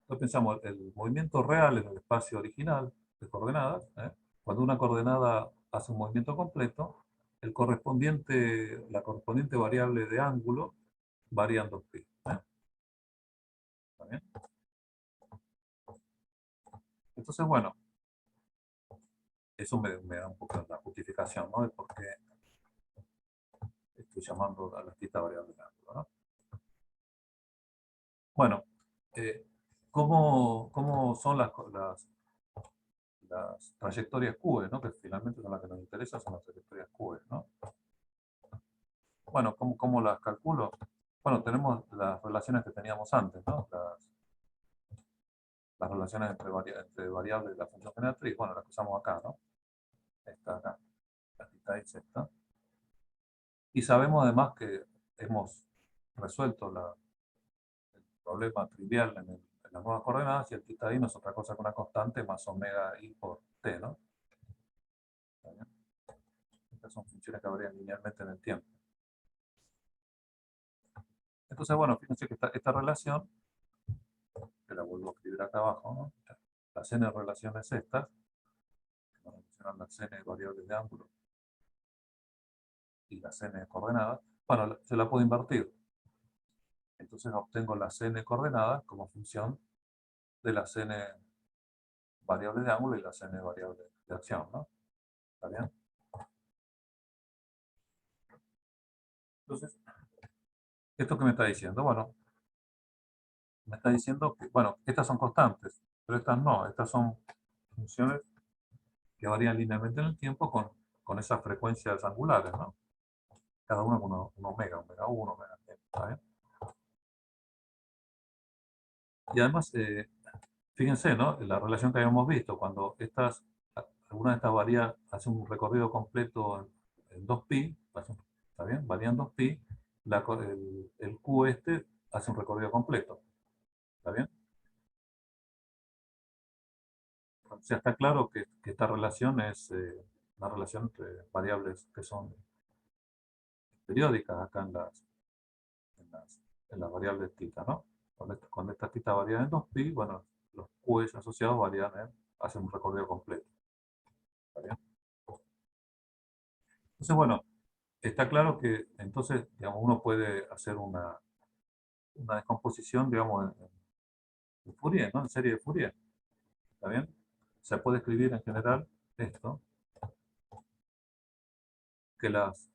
Entonces pensamos, el movimiento real en el espacio original de coordenadas, cuando una coordenada hace un movimiento completo, la correspondiente variable de ángulo varía en 2pi. ¿Está bien? Entonces, bueno, eso me da un poco la justificación, ¿no? De por qué estoy llamando a la distintas variables de ángulo, ¿no? Bueno, ¿cómo son las trayectorias Q, ¿no? Que finalmente son las que nos interesan, son las trayectorias Q, ¿no? Bueno, ¿cómo las calculo? Bueno, tenemos las relaciones que teníamos antes, ¿no? Las relaciones entre variables de la función generatriz, bueno, las que usamos acá, ¿no? Esta acá, la θ es esta. Y sabemos además que hemos resuelto el problema trivial en las nuevas coordenadas, y el θ i no es otra cosa que una constante más omega i por t, ¿no? ¿Está bien? Estas son funciones que varían linealmente en el tiempo. Entonces, bueno, fíjense que esta relación, que la vuelvo a escribir acá abajo, ¿no? Las n relaciones estas, que nos relacionan las n variables de ángulo y las n coordenadas, bueno, se la puedo invertir. Entonces obtengo las n coordenadas como función de las n variables de ángulo y las n variables de acción, ¿no? ¿Está bien? Entonces, ¿esto qué me está diciendo? Bueno, me está diciendo que, bueno, estas son constantes, pero estas no, estas son funciones que varían linealmente en el tiempo con esas frecuencias angulares, ¿no? Cada una con un omega, omega 1, omega n, ¿está bien? Y además, fíjense, ¿no? La relación que habíamos visto, cuando alguna de estas hace un recorrido completo en 2pi, ¿está bien? Varían 2pi, el Q este hace un recorrido completo, ¿está bien? O sea, está claro que esta relación es una relación entre variables que son periódicas acá en las variables θ, ¿no? Cuando esta θ varía en 2pi, bueno, los Q asociados hacen un recorrido completo, ¿está bien? Entonces, bueno, está claro que entonces, digamos, uno puede hacer una descomposición, digamos, en Fourier, ¿no? En serie de Fourier, ¿está bien? Se puede escribir en general esto, que las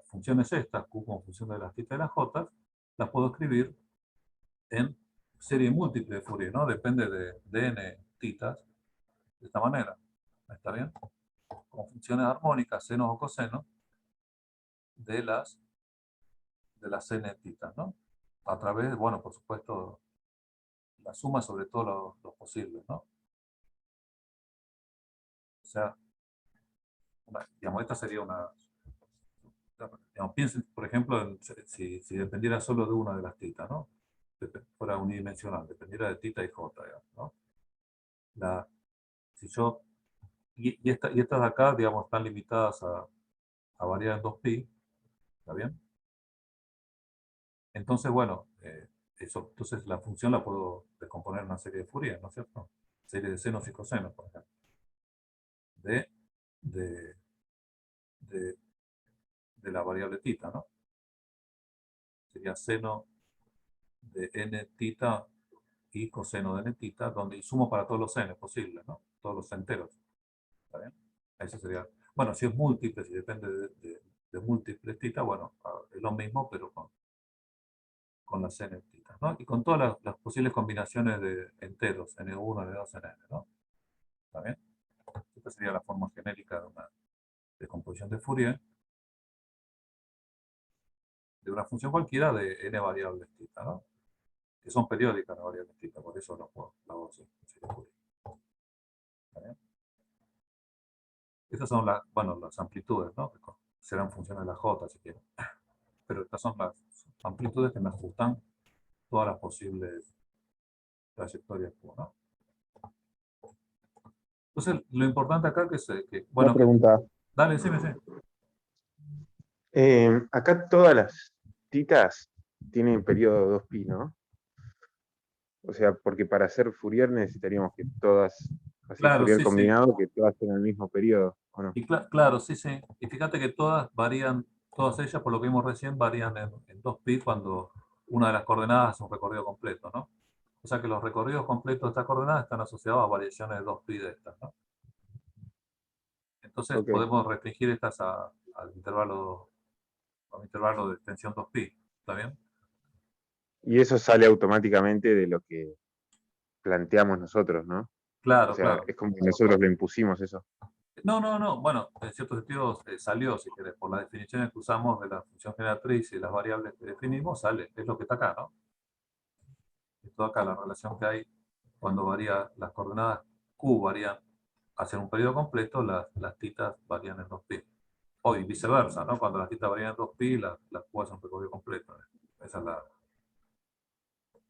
funciones estas, Q como función de las θ y las j, las puedo escribir en serie múltiple de Fourier, ¿no? Depende de n θ, de esta manera, ¿está bien? Como funciones armónicas, senos o cosenos, de las de las n-titas, ¿no? A través, bueno, por supuesto, la suma sobre todos los posibles, ¿no? O sea, digamos, esta sería una... Digamos, piensen, por ejemplo, si dependiera solo de una de las titas, ¿no? Fuera unidimensional, dependiera de tita y j, digamos, ¿no? Si yo... y estas de acá, digamos, están limitadas a variar en 2pi, ¿está bien? Entonces, bueno, entonces la función la puedo descomponer en una serie de Fourier, ¿no es cierto? Serie de senos y cosenos, por ejemplo. De, de, de, de la variable tita, ¿no? Sería seno de n tita y coseno de n tita, donde sumo para todos los n posibles, ¿no? Todos los enteros. ¿Está bien? Eso sería... Bueno, si es múltiple, si depende de múltiples tita, bueno, es lo mismo, pero con las n titas, ¿no? Y con todas las posibles combinaciones de enteros, n1, n2, nn, ¿no? ¿Está bien? Esta sería la forma genérica de una descomposición de Fourier de una función cualquiera de n variables tita, ¿no? Que son periódicas las variables tita, por eso la hago así. ¿Está bien? Estas son bueno, las amplitudes, ¿no? Que serán funciones de la j, si quieren. Pero estas son las amplitudes que me ajustan todas las posibles trayectorias, ¿no? Entonces, lo importante acá Una bueno, pregunta. dale, sí. Acá todas las titas tienen periodo 2pi, ¿no? O sea, porque para hacer Fourier necesitaríamos que todas, así Claro, Fourier sí, sí. combinado, que todas tengan el mismo periodo, ¿o no? Y claro, sí, sí. Y fíjate que todas varían, todas ellas, por lo que vimos recién, varían en 2pi cuando una de las coordenadas es un recorrido completo, ¿no? O sea que los recorridos completos de estas coordenadas están asociados a variaciones de 2pi de estas, ¿no? Entonces Ok. podemos restringir estas al intervalo de extensión 2pi, ¿está bien? Y eso sale automáticamente de lo que planteamos nosotros, ¿no? O Claro, sea, claro. es como que nosotros lo impusimos eso. No. Bueno, en cierto sentido salió, si querés, por las definiciones que usamos de la función generatriz y las variables que definimos, sale, es lo que está acá, ¿no? Esto acá, la relación que hay cuando varía las coordenadas Q varían hacia un periodo completo, las titas varían en 2pi. O y viceversa, ¿no? Cuando las titas varían en 2pi, las Q hacen un periodo completo. Esa es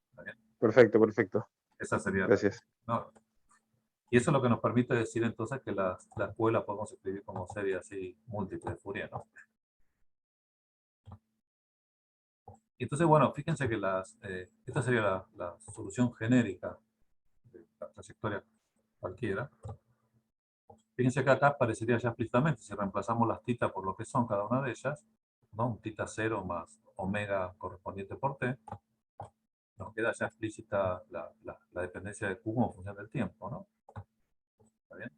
¿está bien? Perfecto, perfecto. Esa sería Gracias. ¿no? Y eso es lo que nos permite decir entonces que las Q las podemos escribir como serie así múltiple de Fourier, ¿no? Y entonces, bueno, fíjense que esta sería la solución genérica de la trayectoria cualquiera. Fíjense que acá aparecería ya explícitamente, si reemplazamos las titas por lo que son cada una de ellas, ¿no? Un tita 0 más omega correspondiente por t, nos queda ya explícita la dependencia de Q como función del tiempo, ¿no? ¿Está bien?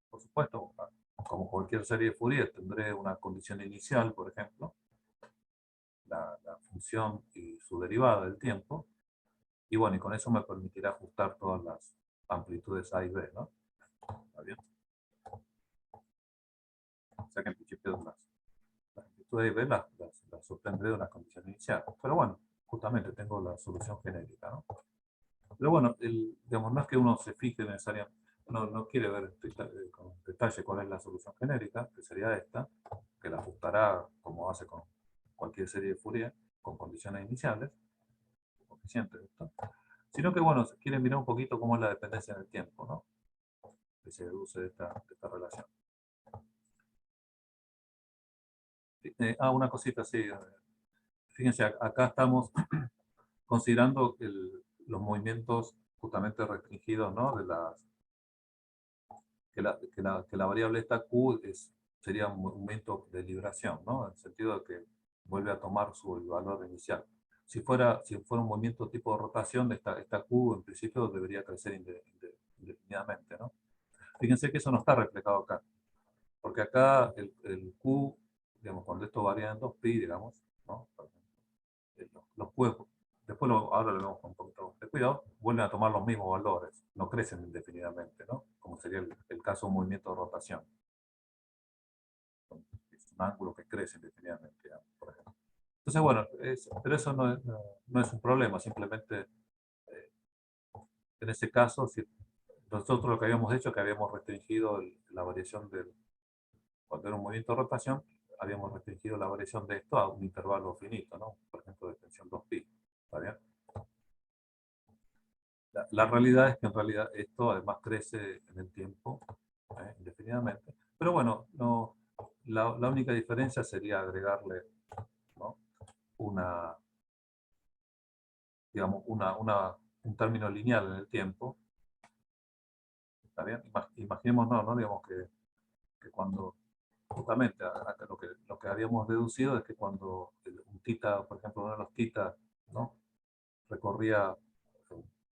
Por supuesto, como cualquier serie de Fourier, tendré una condición inicial, por ejemplo, la función y su derivada del tiempo, y bueno, y con eso me permitirá ajustar todas las amplitudes A y B, ¿no? ¿Está bien? O sea que en principio las amplitudes A y B las obtendré de una condición inicial. Pero bueno, justamente tengo la solución genérica, ¿no? Pero bueno, digamos, no es que uno se fije necesariamente, no quiere ver con detalle cuál es la solución genérica, que sería esta, que la ajustará como hace con cualquier serie de Fourier, con condiciones iniciales, coeficientes, ¿no? Sino que, bueno, se quiere mirar un poquito cómo es la dependencia en el tiempo, ¿no? Que se deduce de esta relación. Una cosita así. Fíjense, acá estamos considerando los movimientos justamente restringidos, ¿no? Que la variable esta Q sería un movimiento de libración, ¿no? En el sentido de que vuelve a tomar su valor inicial. Si fuera un movimiento tipo de rotación, esta Q en principio debería crecer indefinidamente, ¿no? Fíjense que eso no está reflejado acá, porque acá el Q, digamos, cuando esto varía en 2pi, digamos, ¿no? Los Q, ahora lo vemos con un poquito de cuidado, vuelven a tomar los mismos valores, no crecen indefinidamente, ¿no? Como sería el caso de un movimiento de rotación. Es un ángulo que crece indefinidamente, digamos, por ejemplo. Entonces, bueno, pero eso no es un problema, simplemente en ese caso, si nosotros lo que habíamos hecho es que habíamos restringido la variación cuando era un movimiento de rotación, habíamos restringido la variación de esto a un intervalo finito, ¿no? Por ejemplo, de extensión 2pi. ¿Está bien? La realidad es que en realidad esto además crece en el tiempo, indefinidamente. Pero bueno, no, la única diferencia sería agregarle, ¿no? Digamos, un término lineal en el tiempo. ¿Está bien? Imaginemos, no, digamos que cuando, justamente, acá lo que habíamos deducido es que cuando un tita, por ejemplo, uno de los titas, ¿no? Recorría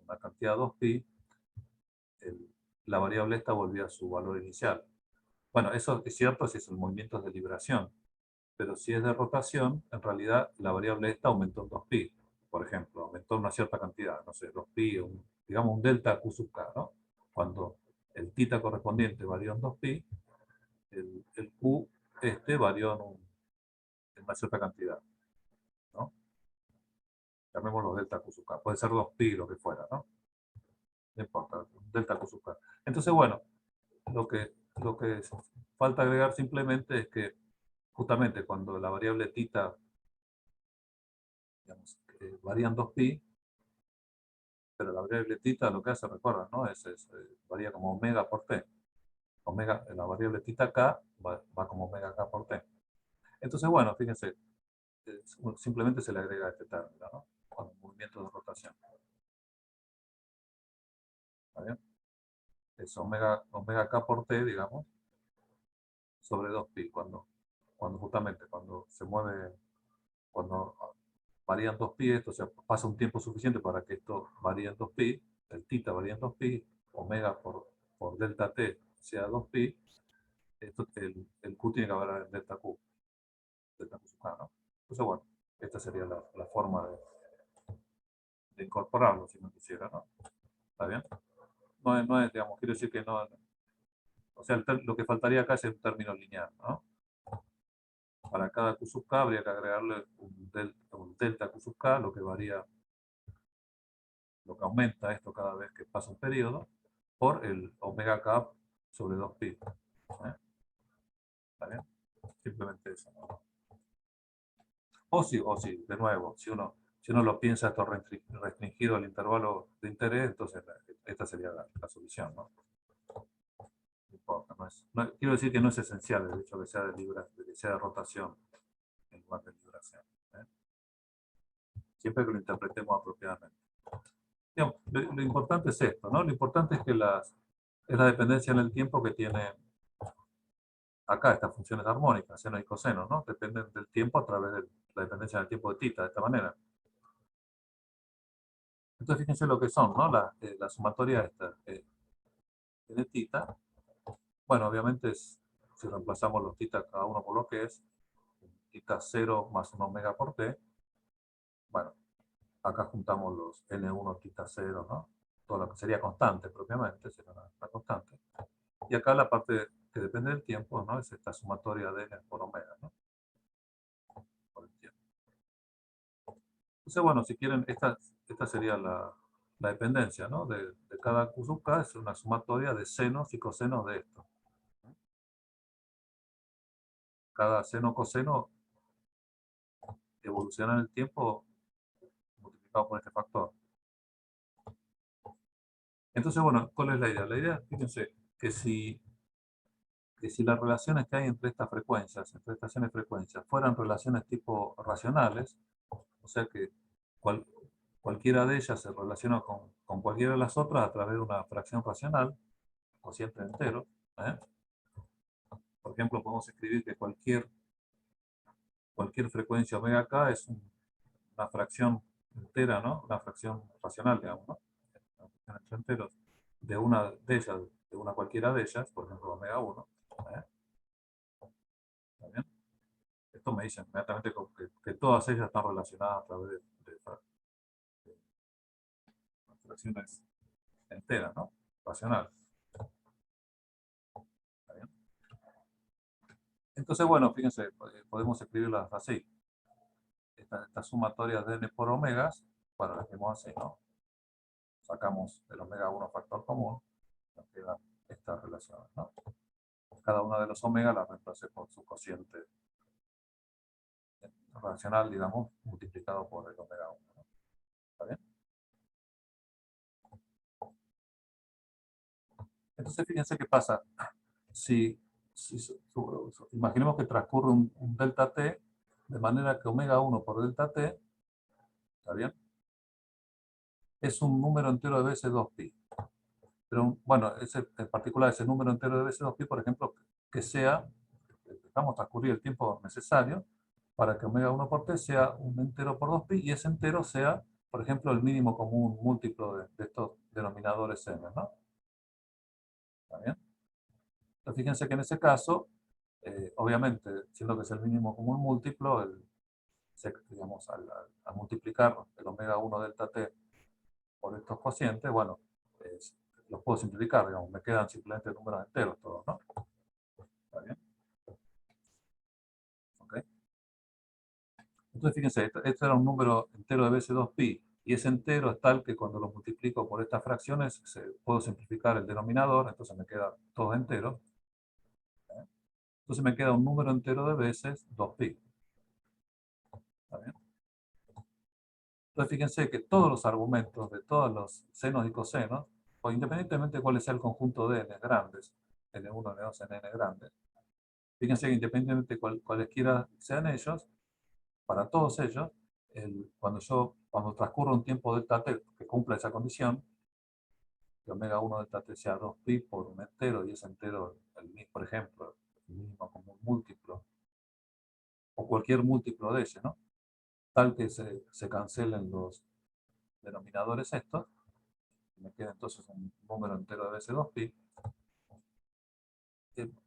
una cantidad 2pi, la variable esta volvía a su valor inicial. Bueno, eso es cierto si es el movimiento de liberación, pero si es de rotación, en realidad la variable esta aumentó en 2pi, por ejemplo, aumentó una cierta cantidad, no sé, 2pi, digamos un delta Q sub k, ¿no? Cuando el tita correspondiente varió en 2pi, el Q varió en una cierta cantidad, ¿no? Llamémoslo delta Q sub k, puede ser 2pi, lo que fuera, ¿no? No importa, delta Q sub k. Entonces, bueno, lo que falta agregar simplemente es que justamente cuando la variable tita, digamos, varía en 2pi, pero la variable tita lo que hace, recuerdan, ¿no? Varía como omega por t. Omega, la variable tita k va como omega k por t. Entonces, bueno, fíjense, simplemente se le agrega este término, ¿no? Con el movimiento de rotación. ¿Está bien? Es omega k por t, digamos, sobre 2pi, justamente cuando se mueve, cuando varían 2pi, esto, o sea, pasa un tiempo suficiente para que esto varíe en 2pi, el tita varía en 2pi, omega por delta t sea 2pi, el Q tiene que variar en delta Q sub k, ¿no? Entonces, bueno, esta sería la forma de incorporarlo, si no quisiera, ¿no? ¿Está bien? Digamos, quiero decir que no, o sea, lo que faltaría acá es un término lineal, ¿no? Para cada Q sub k habría que agregarle un delta Q sub k, lo que varía, lo que aumenta esto cada vez que pasa un periodo, por el omega k sobre 2pi. ¿Está bien? Simplemente eso, ¿no? O sí, de nuevo, si uno lo piensa esto restringido al intervalo de interés, entonces esta sería la solución, ¿no? No importa, quiero decir que no es esencial el hecho de que sea de rotación en lugar de libración. Siempre que lo interpretemos apropiadamente. Digamos, lo importante es esto, ¿no? Lo importante es que es la dependencia en el tiempo que tiene acá estas funciones armónicas, seno y coseno, ¿no? Dependen del tiempo a través de la dependencia del tiempo de tita, de esta manera. Entonces fíjense lo que son, ¿no? La sumatoria esta de tita. Bueno, obviamente si reemplazamos los tita cada uno por lo que es, tita 0 más 1 omega por t, bueno, acá juntamos los N1 tita 0, ¿no? Todo lo que sería constante propiamente, sería una constante. Y acá la parte que depende del tiempo, ¿no? Es esta sumatoria de N por omega, ¿no? Por el tiempo. Entonces, bueno, si quieren, esta sería la dependencia, ¿no? De cada Q sub k es una sumatoria de senos y cosenos de esto. Cada seno coseno evoluciona en el tiempo multiplicado por este factor. Entonces, bueno, ¿cuál es la idea? La idea, fíjense, que si las relaciones que hay entre estas frecuencias, entre estaciones de frecuencias, fueran relaciones tipo racionales, o sea que cualquiera de ellas se relaciona con cualquiera de las otras a través de una fracción racional, cociente entero, ¿eh? Por ejemplo, podemos escribir que cualquier frecuencia omega k es una fracción entera, ¿no? Una fracción racional, digamos, ¿no? Una fracción entre enteros de una de ellas, de una cualquiera de ellas, por ejemplo, omega 1. ¿Eh? ¿Está bien? Esto me dice inmediatamente que todas ellas están relacionadas a través de fracciones enteras, ¿no? Racionales. ¿Está bien? Entonces, bueno, fíjense, podemos escribirlas así. estas sumatorias de n por omegas, bueno, las hacemos así, ¿no? Sacamos el omega 1 factor común, nos quedan estas relaciones, ¿no? Cada una de los omega la reemplacé por su cociente racional, digamos, multiplicado por el omega 1, ¿no? ¿Está bien? Entonces, fíjense qué pasa. Si imaginemos que transcurre un delta t, de manera que omega 1 por delta t, ¿está bien? Es un número entero de veces 2pi. Pero bueno, en particular ese número entero de veces 2pi, por ejemplo, que sea, dejamos transcurrir el tiempo necesario para que omega 1 por t sea un entero por 2pi y ese entero sea, por ejemplo, el mínimo común múltiplo de estos denominadores n, ¿no? ¿Está bien? Entonces fíjense que en ese caso, obviamente, siendo que es el mínimo común múltiplo, digamos, al multiplicar el omega 1 delta t por estos cocientes, bueno, los puedo simplificar, digamos, me quedan simplemente números enteros todos, ¿no? ¿Está bien? ¿Ok? Entonces fíjense, este era un número entero de veces 2pi, y ese entero es tal que cuando lo multiplico por estas fracciones, puedo simplificar el denominador, entonces me queda todo entero. ¿Eh? Entonces me queda un número entero de veces 2pi. ¿Está bien? Entonces fíjense que todos los argumentos de todos los senos y cosenos, o independientemente de cuál sea el conjunto de n grandes, n1, n2, n grandes, fíjense que independientemente de cualesquiera sean ellos, para todos ellos, cuando transcurre un tiempo delta t que cumpla esa condición, que omega 1 delta t sea 2pi por un entero, y ese entero, por ejemplo, el mínimo común múltiplo, o cualquier múltiplo de ese, ¿no? Tal que se cancelen los denominadores estos, me queda entonces un número entero de veces 2pi,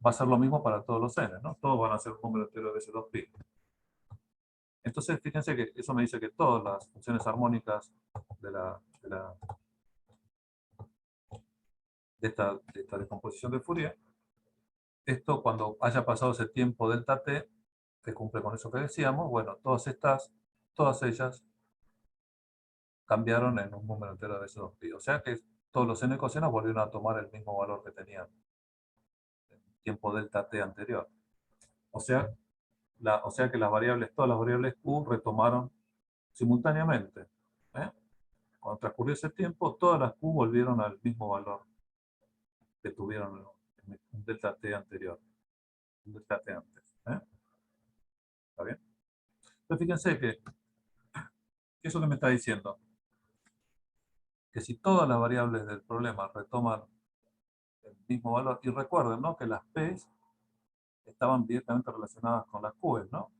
va a ser lo mismo para todos los n, ¿no? Todos van a ser un número entero de veces 2pi. Entonces, fíjense que eso me dice que todas las funciones armónicas de esta descomposición de Fourier, esto cuando haya pasado ese tiempo delta t, que cumple con eso que decíamos, bueno, todas ellas cambiaron en un número entero de veces 2pi. O sea que todos los n cosenos volvieron a tomar el mismo valor que tenían en tiempo delta t anterior. O sea que todas las variables q retomaron simultáneamente. ¿Eh? Cuando transcurrió ese tiempo, todas las q volvieron al mismo valor que tuvieron en un delta t anterior, un delta t antes. ¿Eh? ¿Está bien? Entonces fíjense que eso que me está diciendo, que si todas las variables del problema retoman el mismo valor, y recuerden, ¿no?, que las p estaban directamente relacionadas con las q, ¿no?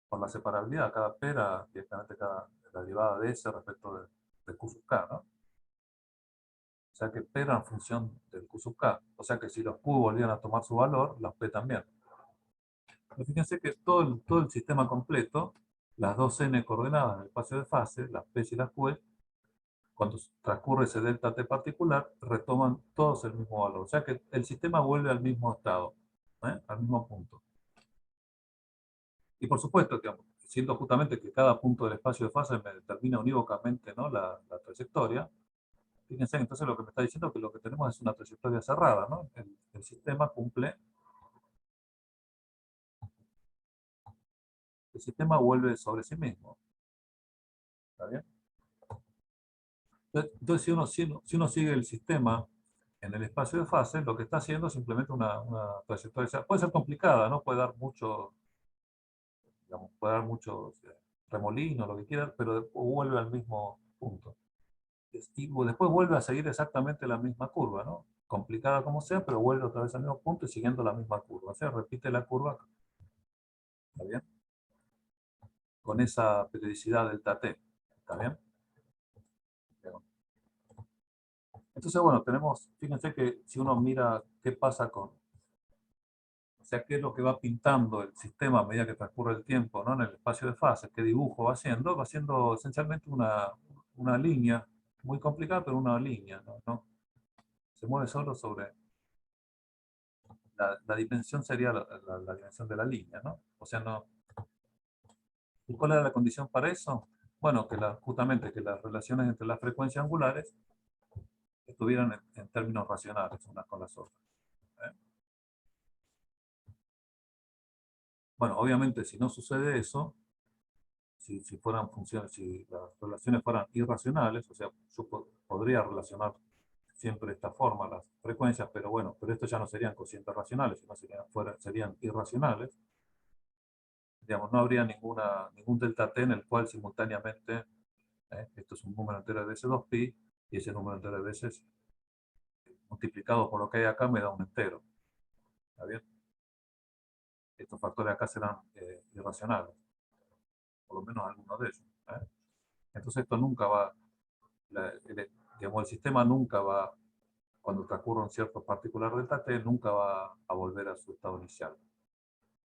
Por la separabilidad, cada p era directamente la derivada de s respecto de q sub k, ¿no? O sea que p era en función del q sub k. O sea que si los q volvían a tomar su valor, las p también. Pero fíjense que todo el sistema completo, las dos n coordenadas en el espacio de fase, las p y las q, cuando transcurre ese delta t particular, retoman todos el mismo valor. O sea que el sistema vuelve al mismo estado, al mismo punto. Y por supuesto, que siendo justamente que cada punto del espacio de fase me determina unívocamente, ¿no?, la trayectoria, fíjense, entonces lo que me está diciendo es que lo que tenemos es una trayectoria cerrada, ¿no? El sistema cumple, el sistema vuelve sobre sí mismo. ¿Está bien? Entonces, si uno sigue el sistema en el espacio de fase, lo que está haciendo es simplemente una trayectoria. Puede ser complicada, ¿no? Puede dar mucho, digamos, puede dar muchos remolinos, lo que quiera, pero después vuelve al mismo punto. Y después vuelve a seguir exactamente la misma curva, ¿no? Complicada como sea, pero vuelve otra vez al mismo punto y siguiendo la misma curva. O sea, repite la curva, ¿está bien? Con esa periodicidad delta t, ¿está bien? Entonces, bueno, fíjense que si uno mira qué pasa o sea, qué es lo que va pintando el sistema a medida que transcurre el tiempo, ¿no?, en el espacio de fases, qué dibujo va haciendo esencialmente una línea, muy complicada, pero una línea, ¿no? Se mueve solo sobre, la dimensión sería la dimensión de la línea, ¿no? O sea, no, ¿Y cuál era la condición para eso? Bueno, que justamente que las relaciones entre las frecuencias angulares estuvieran en términos racionales unas con las otras. ¿Eh? Bueno, obviamente si no sucede eso, si fueran funciones, si las relaciones fueran irracionales, o sea, yo podría relacionar siempre de esta forma las frecuencias, pero bueno, pero estos ya no serían cocientes racionales, sino serían irracionales. Digamos, no habría ningún delta t en el cual simultáneamente, esto es un número entero de veces 2pi, y ese número entero de veces multiplicado por lo que hay acá me da un entero. ¿Está bien? Estos factores acá serán irracionales, por lo menos algunos de ellos. Entonces esto nunca va, digamos, el sistema nunca va, cuando transcurra un cierto particular delta t, nunca va a volver a su estado inicial.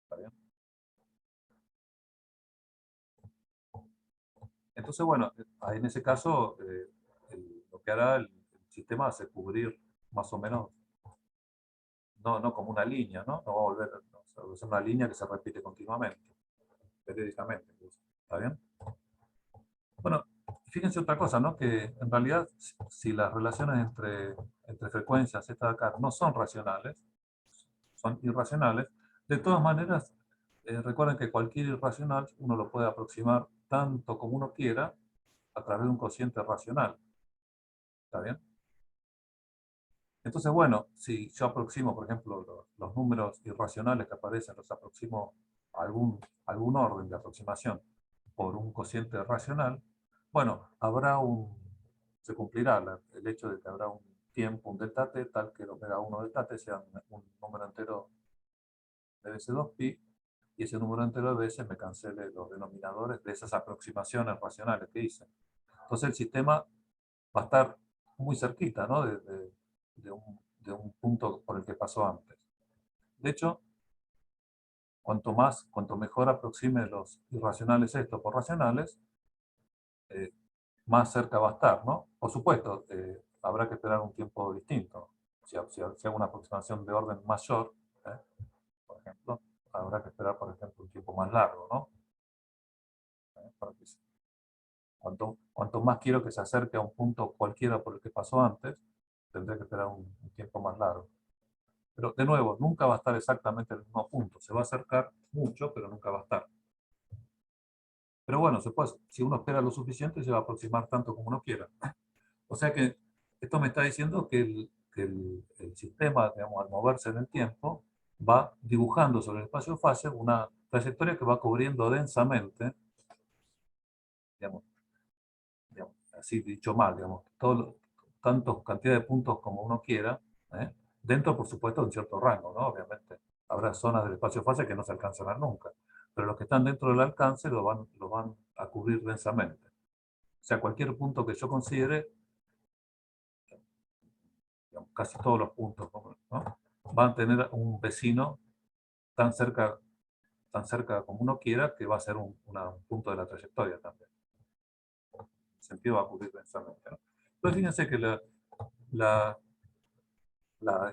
¿Está bien? Entonces, bueno, en ese caso, lo que hará el sistema es cubrir más o menos, no como una línea, ¿no? No va a volver a ser una línea que se repite continuamente, periódicamente. ¿Está bien? Bueno, fíjense otra cosa, ¿no? Que en realidad, si las relaciones entre frecuencias, estas de acá, no son racionales, son irracionales, de todas maneras, recuerden que cualquier irracional uno lo puede aproximar tanto como uno quiera a través de un cociente racional. ¿Está bien? Entonces, bueno, si yo aproximo, por ejemplo, los números irracionales que aparecen, los aproximo a algún orden de aproximación por un cociente racional, bueno, se cumplirá el hecho de que habrá un tiempo, un delta t, tal que el omega 1 delta t sea un número entero de veces 2pi, y ese número entero de veces me cancele los denominadores de esas aproximaciones racionales que hice. Entonces el sistema va a estar muy cerquita, ¿no? de un punto por el que pasó antes. De hecho, cuanto mejor aproxime los irracionales esto por racionales, eh, más cerca va a estar, ¿no? Por supuesto, habrá que esperar un tiempo distinto. Si hago una aproximación de orden mayor, por ejemplo, habrá que esperar, por ejemplo, un tiempo más largo, ¿no? Para que cuanto más quiero que se acerque a un punto cualquiera por el que pasó antes, tendré que esperar un tiempo más largo. Pero, de nuevo, nunca va a estar exactamente en el mismo punto. Se va a acercar mucho, pero nunca va a estar. Pero bueno, si uno espera lo suficiente, se va a aproximar tanto como uno quiera. O sea que esto me está diciendo que el sistema, digamos, al moverse en el tiempo, va dibujando sobre el espacio-fase una trayectoria que va cubriendo densamente, digamos, así dicho mal, digamos, tantos cantidad de puntos como uno quiera, dentro, por supuesto, de un cierto rango, ¿no? Obviamente, habrá zonas del espacio-fase que no se alcanzarán nunca, pero los que están dentro del alcance lo van a cubrir densamente. O sea, cualquier punto que yo considere, digamos, casi todos los puntos, ¿no? Van a tener un vecino tan cerca, tan cerca como uno quiera, que va a ser un punto de la trayectoria también. En sentido va a cubrir densamente, ¿no? Entonces, fíjense que la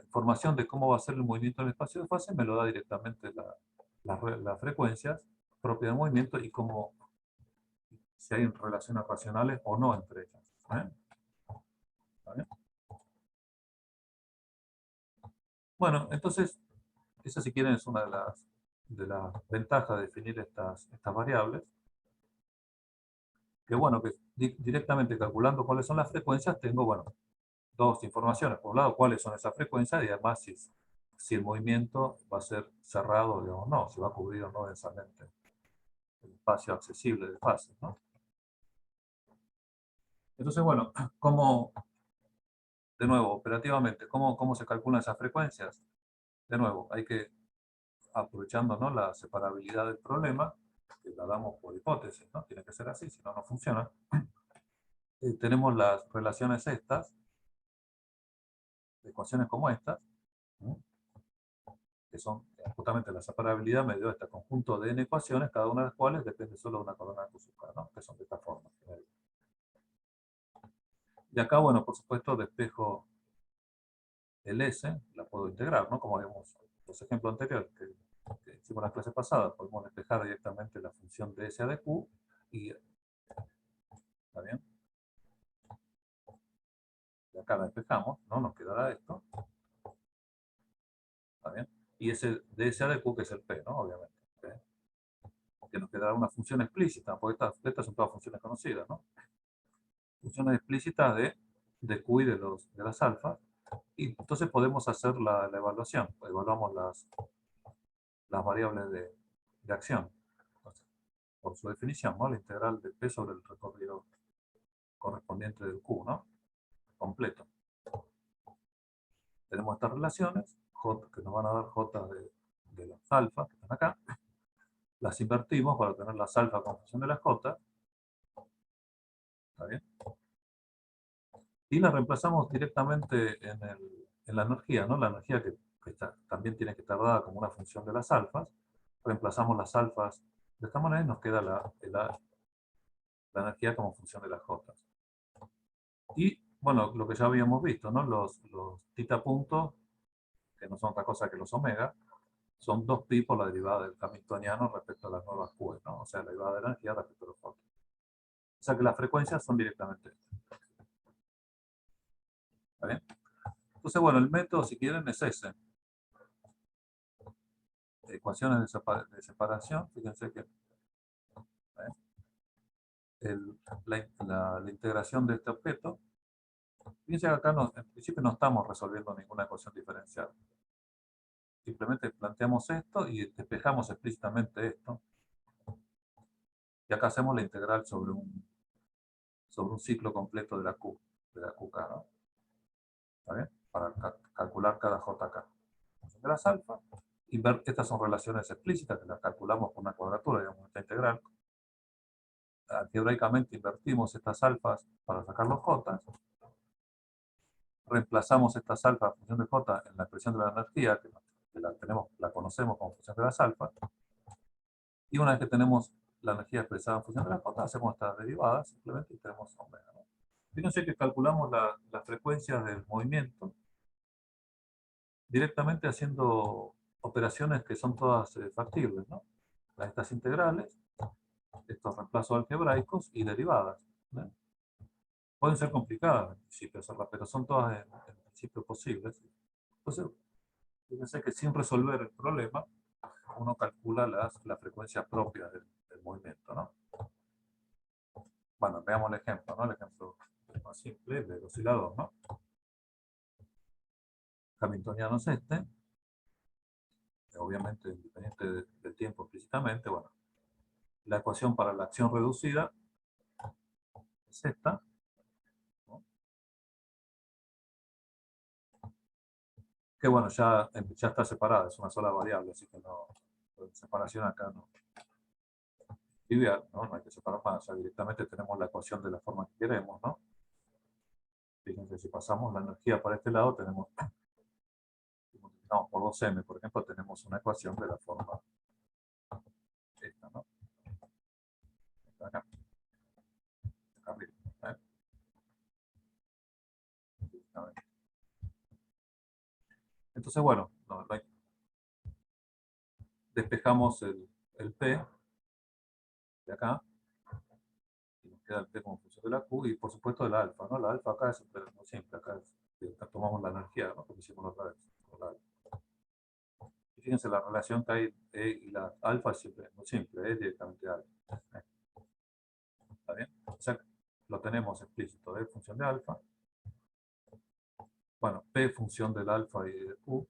información de cómo va a ser el movimiento en el espacio de fase me lo da directamente las frecuencias propias del movimiento y si hay relaciones racionales o no entre ellas. ¿Vale? Bueno, entonces, esa si quieren es una de las ventajas de definir estas variables. Que bueno, que directamente calculando cuáles son las frecuencias, tengo, bueno, dos informaciones. Por un lado, cuáles son esas frecuencias y además si el movimiento va a ser cerrado o no, si va a cubrir o no densamente el espacio accesible de fases, ¿no? Entonces, bueno, de nuevo, operativamente, ¿cómo se calculan esas frecuencias? De nuevo, hay que, aprovechando, ¿no?, la separabilidad del problema, que la damos por hipótesis, ¿no? Tiene que ser así, si no, no funciona. Tenemos las relaciones estas, ecuaciones como estas, ¿no?, que son justamente la separabilidad me dio este conjunto de n ecuaciones, cada una de las cuales depende solo de una coordenada cosúscala, ¿no?, que son de esta forma. Y acá, bueno, por supuesto, despejo el S, la puedo integrar, ¿no? Como vimos en los ejemplos anteriores, que que hicimos la clase pasada, podemos despejar directamente la función de S a de Q y, ¿está bien? De acá la despejamos, ¿no? Nos quedará esto, ¿está bien? Y ese de S a de Q, que es el P, ¿no? Obviamente. ¿Okay? Que nos quedará una función explícita, porque estas son todas funciones conocidas, ¿no? Funciones explícitas de Q y de las alfas. Y entonces podemos hacer la evaluación. Evaluamos las variables de acción. Entonces, por su definición, ¿no? La integral de P sobre el recorrido correspondiente del Q, ¿no? Completo. Tenemos estas relaciones, J, que nos van a dar J de las alfas, que están acá. Las invertimos para obtener las alfas con función de las J. ¿Está bien? Y las reemplazamos directamente en la energía, ¿no? La energía que también tiene que estar dada como una función de las alfas. Reemplazamos las alfas de esta manera y nos queda la energía como función de las J. Y, bueno, lo que ya habíamos visto, ¿no? Los tita puntos, que no son otra cosa que los omega, son 2pi por la derivada del hamiltoniano respecto a las nuevas Q, ¿no? O sea, la derivada de la energía respecto a los focos. O sea que las frecuencias son directamente estas. ¿Está bien? Entonces, bueno, el método, si quieren, es ese. Ecuaciones de separación, fíjense que la integración de este objeto, fíjense que acá en principio no estamos resolviendo ninguna ecuación diferencial. Simplemente planteamos esto y despejamos explícitamente esto. Y acá hacemos la integral sobre un ciclo completo de la QK, ¿no? ¿Está bien? Para calcular cada JK. De las alfa, estas son relaciones explícitas que las calculamos con una cuadratura, digamos, esta integral. Algebraicamente invertimos estas alfas para sacar los J. Reemplazamos estas alfas en función de J en la expresión de la energía, que la conocemos como función de las alfas. Y una vez que tenemos la energía expresada en función de las J, hacemos estas derivadas simplemente y tenemos omega, ¿no? Fíjense que calculamos las frecuencias del movimiento directamente haciendo operaciones que son todas factibles, ¿no? Estas integrales, estos reemplazos algebraicos y derivadas, ¿no? Pueden ser complicadas en principio hacerlas, pero son todas en principio posibles. Entonces, fíjense que sin resolver el problema, uno calcula las frecuencias propias del movimiento, ¿no? Bueno, veamos el ejemplo, ¿no? El ejemplo más simple del oscilador, ¿no? Hamiltoniano es este, obviamente independiente del tiempo explícitamente. Bueno, la ecuación para la acción reducida es esta, ¿no? Que bueno, ya está separada, es una sola variable, así que no, separación acá no trivial, ¿no? No hay que separar más, ya directamente tenemos la ecuación de la forma que queremos, ¿no? Fíjense, si pasamos la energía para este lado, tenemos, si multiplicamos por 2m, por ejemplo, tenemos una ecuación de la forma esta, ¿no? Acá, arriba, ¿eh? Entonces, bueno, despejamos el P de acá, y nos queda el P como función de la Q, y por supuesto el alfa, ¿no? La alfa acá es muy simple, acá tomamos la energía, ¿no? Como hicimos la otra vez. Y fíjense, la relación que hay y la alfa es muy simple, es directamente alfa. ¿Está bien? O sea, lo tenemos explícito, ¿eh? Función de alfa. Bueno, P función del alfa y de Q.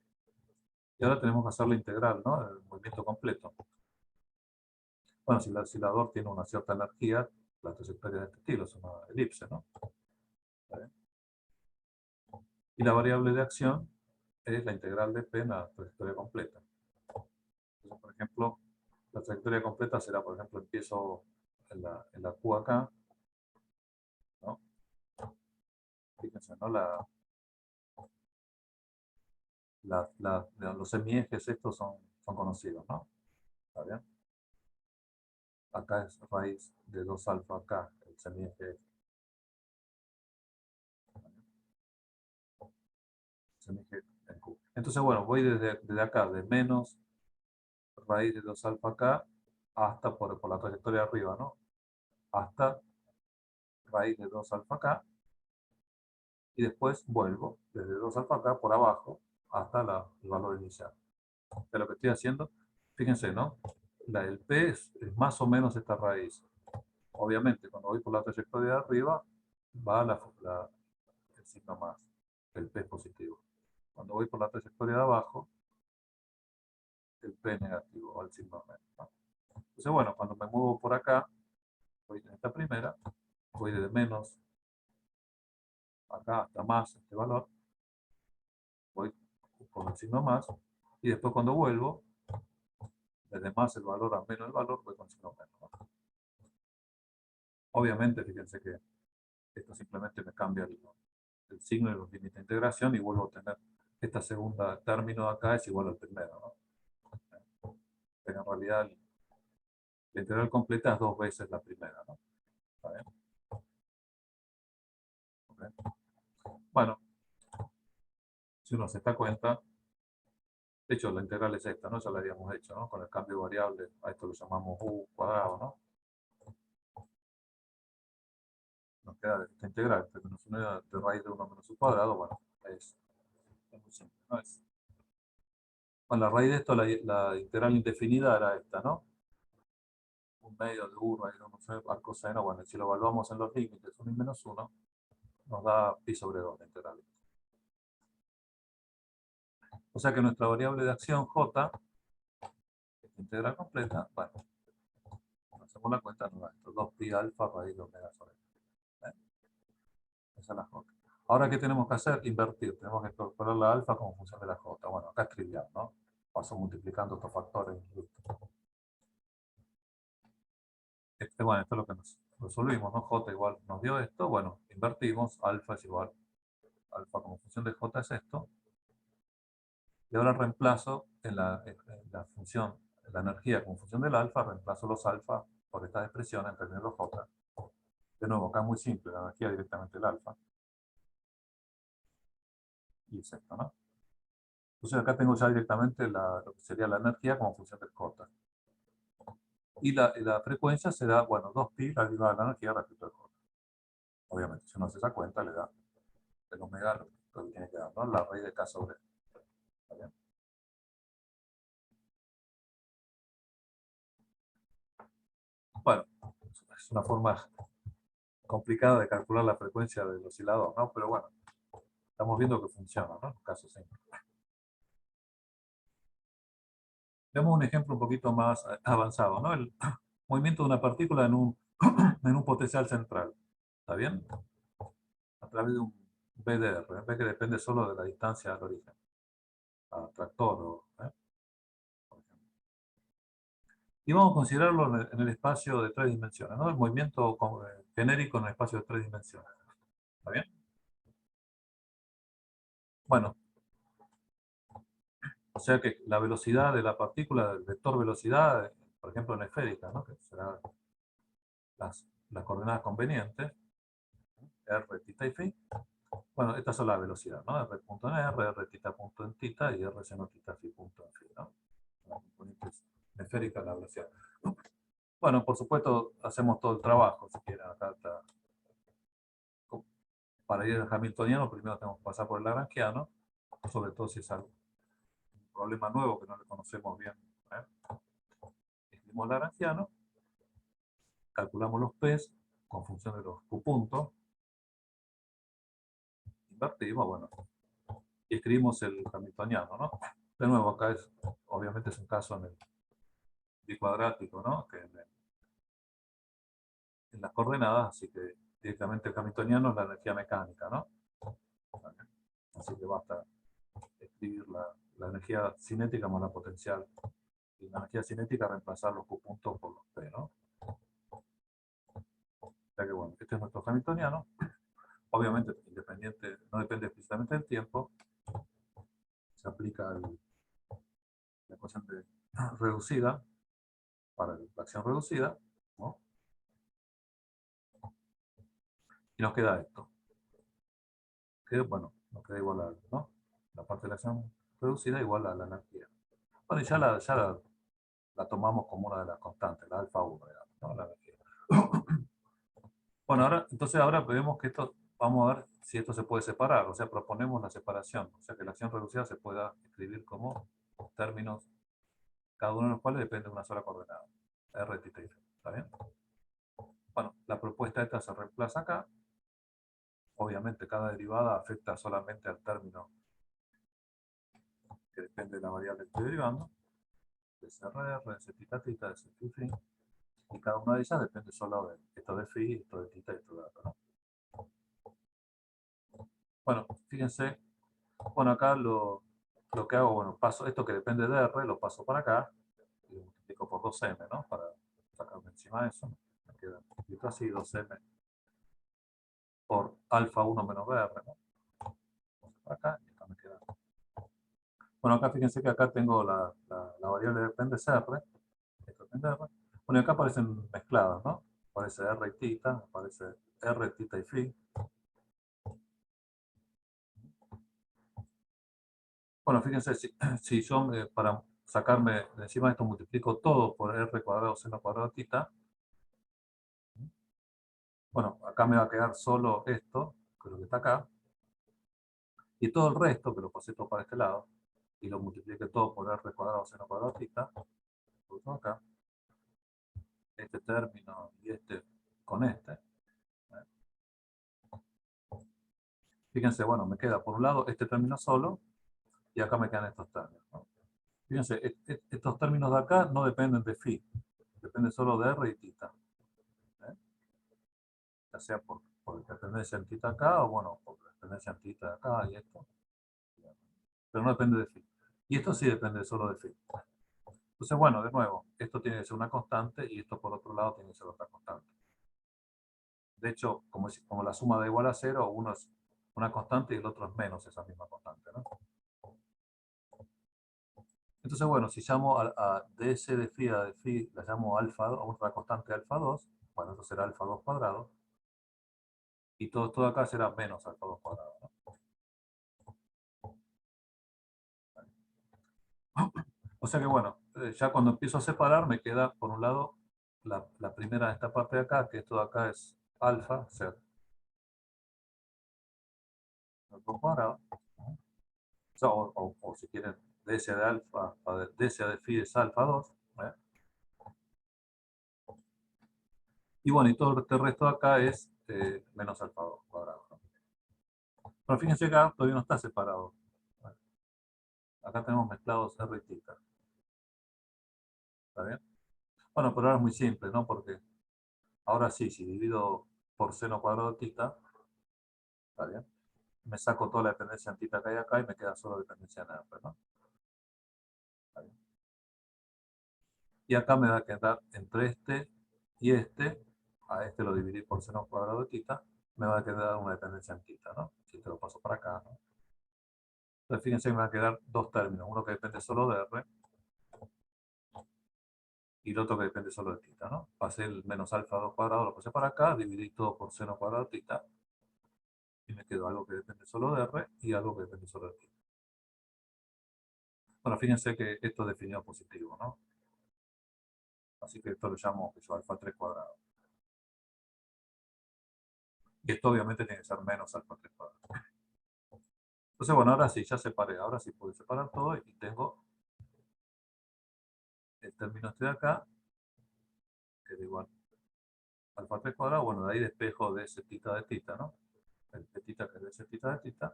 Y ahora tenemos que hacer la integral, ¿no? El movimiento completo. Bueno, si el oscilador tiene una cierta energía, la trayectoria de este estilo es una elipse, ¿no? ¿Está bien? Y la variable de acción es la integral de P en la trayectoria completa. Entonces, por ejemplo, la trayectoria completa será, por ejemplo, empiezo en la Q acá, ¿no? Fíjense, ¿no? Los semiejes estos son conocidos, ¿no? ¿Está bien? Acá es raíz de 2 alfa acá, el semieje en Q. Entonces, bueno, voy desde acá, de menos raíz de 2 alfa acá hasta por la trayectoria de arriba, ¿no? Hasta raíz de 2 alfa acá, y después vuelvo desde 2 alfa acá por abajo hasta el valor inicial. De lo que estoy haciendo, fíjense, ¿no? El P es más o menos esta raíz. Obviamente, cuando voy por la trayectoria de arriba, va el signo más, el P es positivo. Cuando voy por la trayectoria de abajo, el P es negativo, o el signo menos, ¿no? Entonces, bueno, cuando me muevo por acá, voy en esta primera, voy desde menos acá hasta más este valor, voy con el signo más, y después cuando vuelvo, desde más el valor a menos el valor, voy con signo menos, ¿no? Obviamente, fíjense que esto simplemente me cambia el signo de los límites de integración y vuelvo a tener esta segunda término de acá es igual al primero, ¿no? Pero en realidad la integral completa es 2 veces la primera, ¿no? ¿Está bien? ¿Okay? Bueno, si uno se da cuenta, de hecho la integral es esta, ¿no? Ya la habíamos hecho, ¿no? Con el cambio de variable, a esto lo llamamos u cuadrado, ¿no? Nos queda esta integral, que menos 1 de raíz de 1 menos u cuadrado, bueno, es muy simple, ¿no? Bueno, la raíz de esto, la integral indefinida era esta, ¿no? Un medio de 1, raíz de 1 al coseno, bueno, si lo evaluamos en los límites 1 y menos 1, nos da pi sobre 2 la integral. O sea que nuestra variable de acción j, esta integral completa, bueno, hacemos la cuenta, nos da esto, 2pi alfa raíz de omega sobre ¿eh? Esa es la j. Ahora, ¿qué tenemos que hacer? Invertir. Tenemos que incorporar la alfa como función de la j. Bueno, acá es trivial, ¿no? Paso multiplicando estos factores. Bueno, esto es lo que nos resolvimos, ¿no? J igual nos dio esto. Bueno, invertimos. Alfa es igual. Alfa como función de j es esto. Y ahora reemplazo en la función, la energía como función del alfa, reemplazo los alfa por estas expresiones en términos de los j. De nuevo, acá es muy simple, la energía directamente el alfa. Y es esto, ¿no? Entonces acá tengo ya directamente lo que sería la energía como función del j. Y la frecuencia será, bueno, 2pi la derivada de la energía respecto al j. Obviamente, si uno hace esa cuenta, le da el omega lo que tiene que dar, ¿no? La raíz de k sobre. ¿Está bien? Bueno, es una forma complicada de calcular la frecuencia del oscilador, ¿no? Pero bueno, estamos viendo que funciona, ¿no? En caso simple. Veamos un ejemplo un poquito más avanzado, ¿no? El movimiento de una partícula en un potencial central. ¿Está bien? A través de un BDR, ¿ves que depende solo de la distancia al origen? A tractor, ¿eh? Por ejemplo. Y vamos a considerarlo en el espacio de 3 dimensiones, ¿no? El movimiento genérico en el espacio de 3 dimensiones. ¿Está bien? Bueno, o sea que la velocidad de la partícula, el vector velocidad, por ejemplo en esférica, ¿no? Que serán las coordenadas convenientes, r, θ y phi. Bueno, estas son las velocidades, ¿no? R punto en R, R θ punto en θ y R seno θ phi punto en phi, ¿no? La componente esférica de la velocidad. Bueno, por supuesto, hacemos todo el trabajo, si quieren, acá está. Para ir al hamiltoniano, primero tenemos que pasar por el lagrangiano, sobre todo si es algo, un problema nuevo que no le conocemos bien. Escribimos lagrangiano, calculamos los P's con función de los Q puntos, invertimos, bueno, y escribimos el hamiltoniano, ¿no? De nuevo, acá obviamente es un caso en el bicuadrático, ¿no? Que en las coordenadas, así que directamente el hamiltoniano es la energía mecánica, ¿no? Así que basta escribir la energía cinética más la potencial. Y la energía cinética reemplazar los Q puntos por los P, ¿no? O sea que bueno, este es nuestro hamiltoniano. Obviamente, independiente, no depende explícitamente del tiempo. Se aplica la ecuación reducida para la acción reducida, ¿no? Y nos queda esto. Que, bueno, nos queda igual a, ¿no? La parte de la acción reducida igual a la energía. Bueno, y ya la tomamos como una de las constantes, la alfa 1, digamos, ¿no? La energía. Bueno, entonces ahora vemos que esto, vamos a ver si esto se puede separar, o sea, proponemos la separación, o sea, que la acción reducida se pueda escribir como términos, cada uno de los cuales depende de una sola coordenada, r, θ y φ, ¿está bien? Bueno, la propuesta esta se reemplaza acá, obviamente cada derivada afecta solamente al término que depende de la variable que estoy derivando, de SRR, de θ, de φ, φ, y cada una de ellas depende solo de esto de phi, esto de θ y esto de alfa, ¿no? Bueno, fíjense, bueno, acá lo que hago, bueno, paso esto que depende de R, lo paso para acá, y lo multiplico por 2m, ¿no? Para sacarme encima de eso, me queda esto así, 2m por alfa 1 menos BR, ¿no? Para acá, y acá me queda. Bueno, acá fíjense que acá tengo la variable depende de R, esto depende de R. Bueno, y acá aparecen mezcladas, ¿no? Aparece R y θ, aparece R, θ y phi. Bueno, fíjense, si yo para sacarme de encima de esto multiplico todo por r cuadrado seno cuadrado θ, bueno, acá me va a quedar solo esto, que es lo que está acá, y todo el resto, que lo pasé todo para este lado, y lo multiplique todo por r cuadrado seno cuadrado θ, lo tengo acá, este término y este con este. Fíjense, bueno, me queda por un lado este término solo, y acá me quedan estos términos, ¿no? Fíjense, estos términos de acá no dependen de phi, dependen solo de r y θ. Ya sea por dependencia en θ acá, o bueno, por dependencia en θ acá y esto. Pero no depende de phi. Y esto sí depende solo de phi. Entonces, bueno, de nuevo, esto tiene que ser una constante y esto por otro lado tiene que ser otra constante. De hecho, como la suma da igual a 0, uno es una constante y el otro es menos esa misma constante, ¿no? Entonces, bueno, si llamo a ds de phi, la llamo alfa, a otra constante alfa 2, bueno, eso será alfa 2 cuadrado. Y todo acá será menos alfa 2 cuadrado, ¿no? O sea que bueno, ya cuando empiezo a separar me queda por un lado la primera de esta parte de acá, que esto de acá es alfa, o sea, el cuadrado. O, sea, o si quieren, ds de alfa, ds de phi es alfa 2. ¿eh? Y bueno, y todo este resto de acá es menos alfa 2 cuadrado. ¿no? Pero fíjense que acá todavía no está separado. ¿vale? Acá tenemos mezclados r y θ. ¿Está bien? Bueno, pero ahora es muy simple, ¿no? Porque ahora sí, si divido por seno cuadrado de θ, ¿está bien? Me saco toda la dependencia en θ que hay acá y me queda solo dependencia en R, ¿no? ¿Está bien? Y acá me va a quedar entre este y este, a este lo dividí por seno cuadrado de θ, me va a quedar una dependencia en θ, ¿no? Si te lo paso para acá, ¿no? Entonces fíjense que me van a quedar dos términos, uno que depende solo de R y el otro que depende solo de θ, ¿no? Pasé el menos alfa 2 cuadrado, lo pasé para acá, dividí todo por seno cuadrado de θ y me quedó algo que depende solo de R y algo que depende solo de θ. Bueno, fíjense que esto es definido positivo, ¿no? Así que esto lo llamo alfa 3 cuadrado. Y esto obviamente tiene que ser menos alfa 3 cuadrado. Entonces, bueno, ahora sí, ya separé. Ahora sí puedo separar todo y tengo el término este de acá, que es igual alfa 3 cuadrado. Bueno, de ahí despejo de ese θ de θ, ¿no? El de θ que es de ese θ de θ,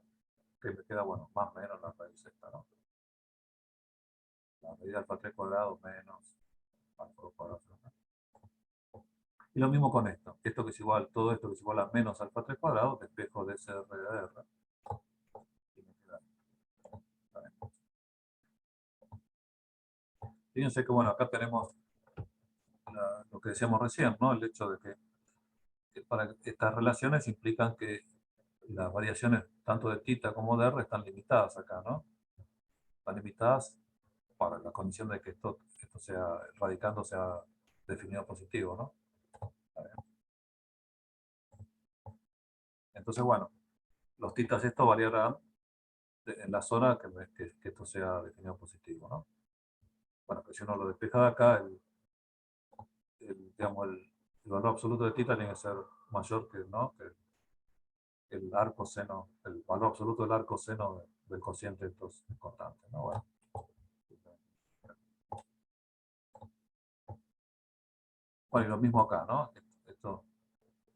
que me queda, bueno, más o menos la raíz esta, ¿no? La raíz de alfa 3 cuadrado menos alfa 2 cuadrado. ¿no? Y lo mismo con esto. Esto que es igual, todo esto que es igual a menos alfa 3 cuadrado, despejo de ese r de r. Y me queda. Fíjense que, bueno, acá tenemos lo que decíamos recién, ¿no? El hecho de que para estas relaciones implican que las variaciones tanto de θ como de r están limitadas acá, ¿no? Están limitadas para la condición de que esto sea, radicando sea definido positivo, ¿no? Entonces, bueno, los θ estos variarán en la zona que esto sea definido positivo, ¿no? Bueno, que si uno lo despeja de acá, digamos, el valor absoluto de θ tiene que ser mayor que, ¿no? que el arco seno, el valor absoluto del arco seno del cociente de estos constantes, ¿no? Bueno. Bueno, y lo mismo acá, ¿no? Esto,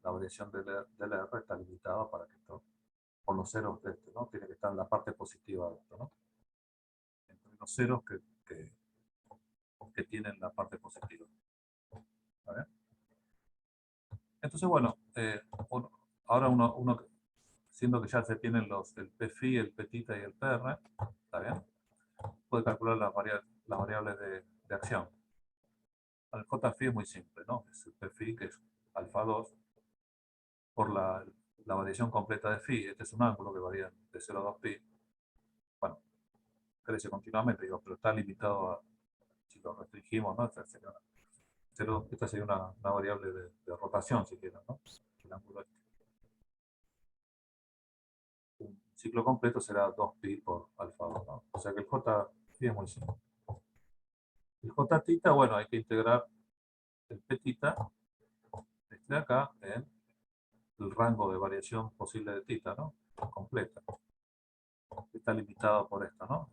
la variación del R está limitada para que esto, por los ceros de este, ¿no? Tiene que estar en la parte positiva de esto, ¿no? Entre los ceros que tienen la parte positiva. ¿Vale? Entonces, bueno, ahora uno, siendo que ya se tienen el Pφ, el Pθ y el PR, ¿está bien? Puede calcular las variables de acción. El Jφ es muy simple, ¿no? Es el Pφ, que es alfa 2, por la variación completa de phi. Este es un ángulo que varía de 0 a 2 pi. Bueno, crece continuamente, digo, pero está limitado a, si lo restringimos, ¿no? Esta sería una variable de rotación, si quieren, ¿no? El ángulo este. Un ciclo completo será 2pi por alfa 2, ¿no? O sea que el Jφ es muy simple. El Jθ, bueno, hay que integrar el Pθ desde acá en el rango de variación posible de θ, ¿no? Completa. Está limitado por esto, ¿no?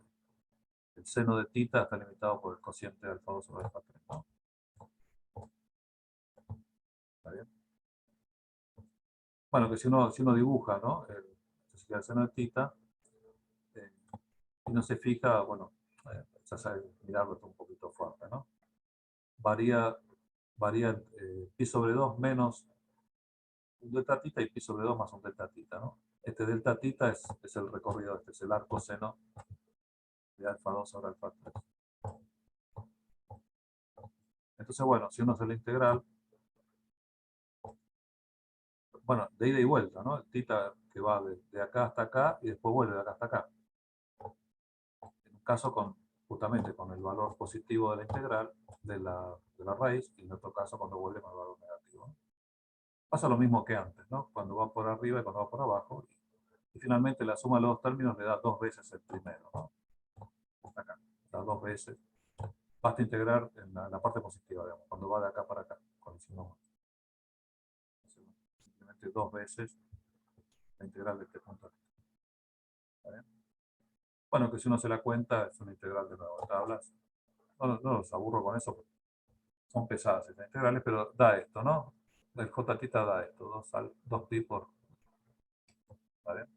El seno de θ está limitado por el cociente de alfa 2 sobre alfa 3, ¿no? ¿Está bien? Bueno, que si uno dibuja, ¿no? El seno de θ, y no se fija, bueno, ya sabes, mirarlo está un poquito fuerte, ¿no? Varía pi sobre 2 menos un delta θ y pi sobre 2 más un delta θ, ¿no? Este delta θ es el recorrido, es el arco seno de alfa 2 sobre alfa 3. Entonces, bueno, si uno hace la integral, bueno, de ida y vuelta, ¿no? El θ que va de acá hasta acá y después vuelve de acá hasta acá. En un caso justamente con el valor positivo de la integral de la raíz, y en otro caso cuando vuelve con el valor negativo, ¿no? Pasa lo mismo que antes, ¿no? Cuando va por arriba y cuando va por abajo. Y finalmente la suma de los dos términos le da 2 veces el primero, ¿no? Acá, da 2 veces. Basta integrar en la parte positiva, digamos, cuando va de acá para acá. Simplemente 2 veces la integral de este punto. ¿Vale? Bueno, que si uno se la cuenta, es una integral de nuevo de tablas. No los aburro con eso, son pesadas estas integrales, pero da esto, ¿no? El Jθ da esto, 2 pi por. ¿Vale?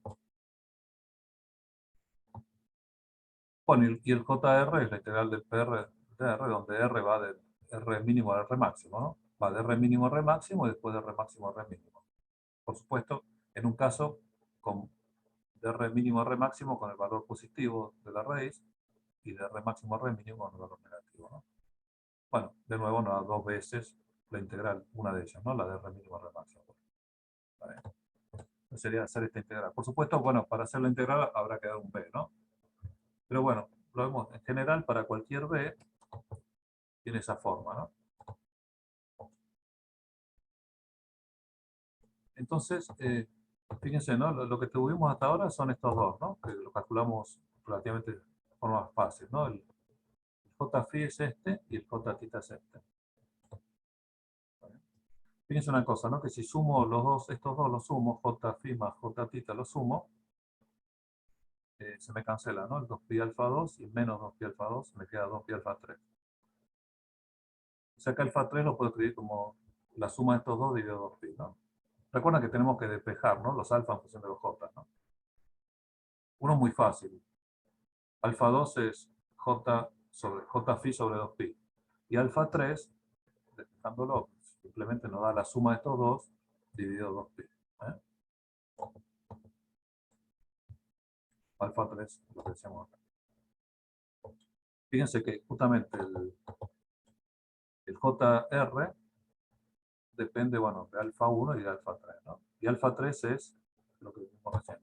Bueno, y el JR es la integral del PR de R, donde R va de R mínimo a R máximo, ¿no? Va de R mínimo a R máximo y después de R máximo a R mínimo. Por supuesto, en un caso de R mínimo a R máximo con el valor positivo de la raíz y de R máximo a R mínimo con el valor negativo, ¿no? Bueno, de nuevo nos da 2 veces la integral, una de ellas, ¿no? La de R mínimo a R máximo. ¿Vale? Sería hacer esta integral. Por supuesto, bueno, para hacer la integral habrá que dar un b, ¿no? Pero bueno, lo vemos en general para cualquier b tiene esa forma, ¿no? Entonces, fíjense, ¿no? Lo que tuvimos hasta ahora son estos dos, ¿no? Que lo calculamos relativamente de forma fácil, ¿no? El Jφ es este y el Jθ es este. Fíjense una cosa, ¿no? Que si sumo estos dos los sumo, Jφ más Jθ los sumo, se me cancela, ¿no? El 2pi alfa 2 y menos 2pi alfa 2, me queda 2pi alfa 3. O sea que alfa 3 lo puedo escribir como la suma de estos dos dividido 2pi, ¿no? Recuerden que tenemos que despejar, ¿no? Los alfa en función de los j, ¿no? Uno es muy fácil. Alfa 2 es Jφ sobre 2pi. Y alfa 3, despejándolo, simplemente nos da la suma de estos dos dividido 2pi. ¿Eh? Alfa 3, lo que decíamos acá. Fíjense que justamente el JR depende, bueno, de alfa 1 y de alfa 3, ¿no? Y alfa 3 es lo que vimos recién.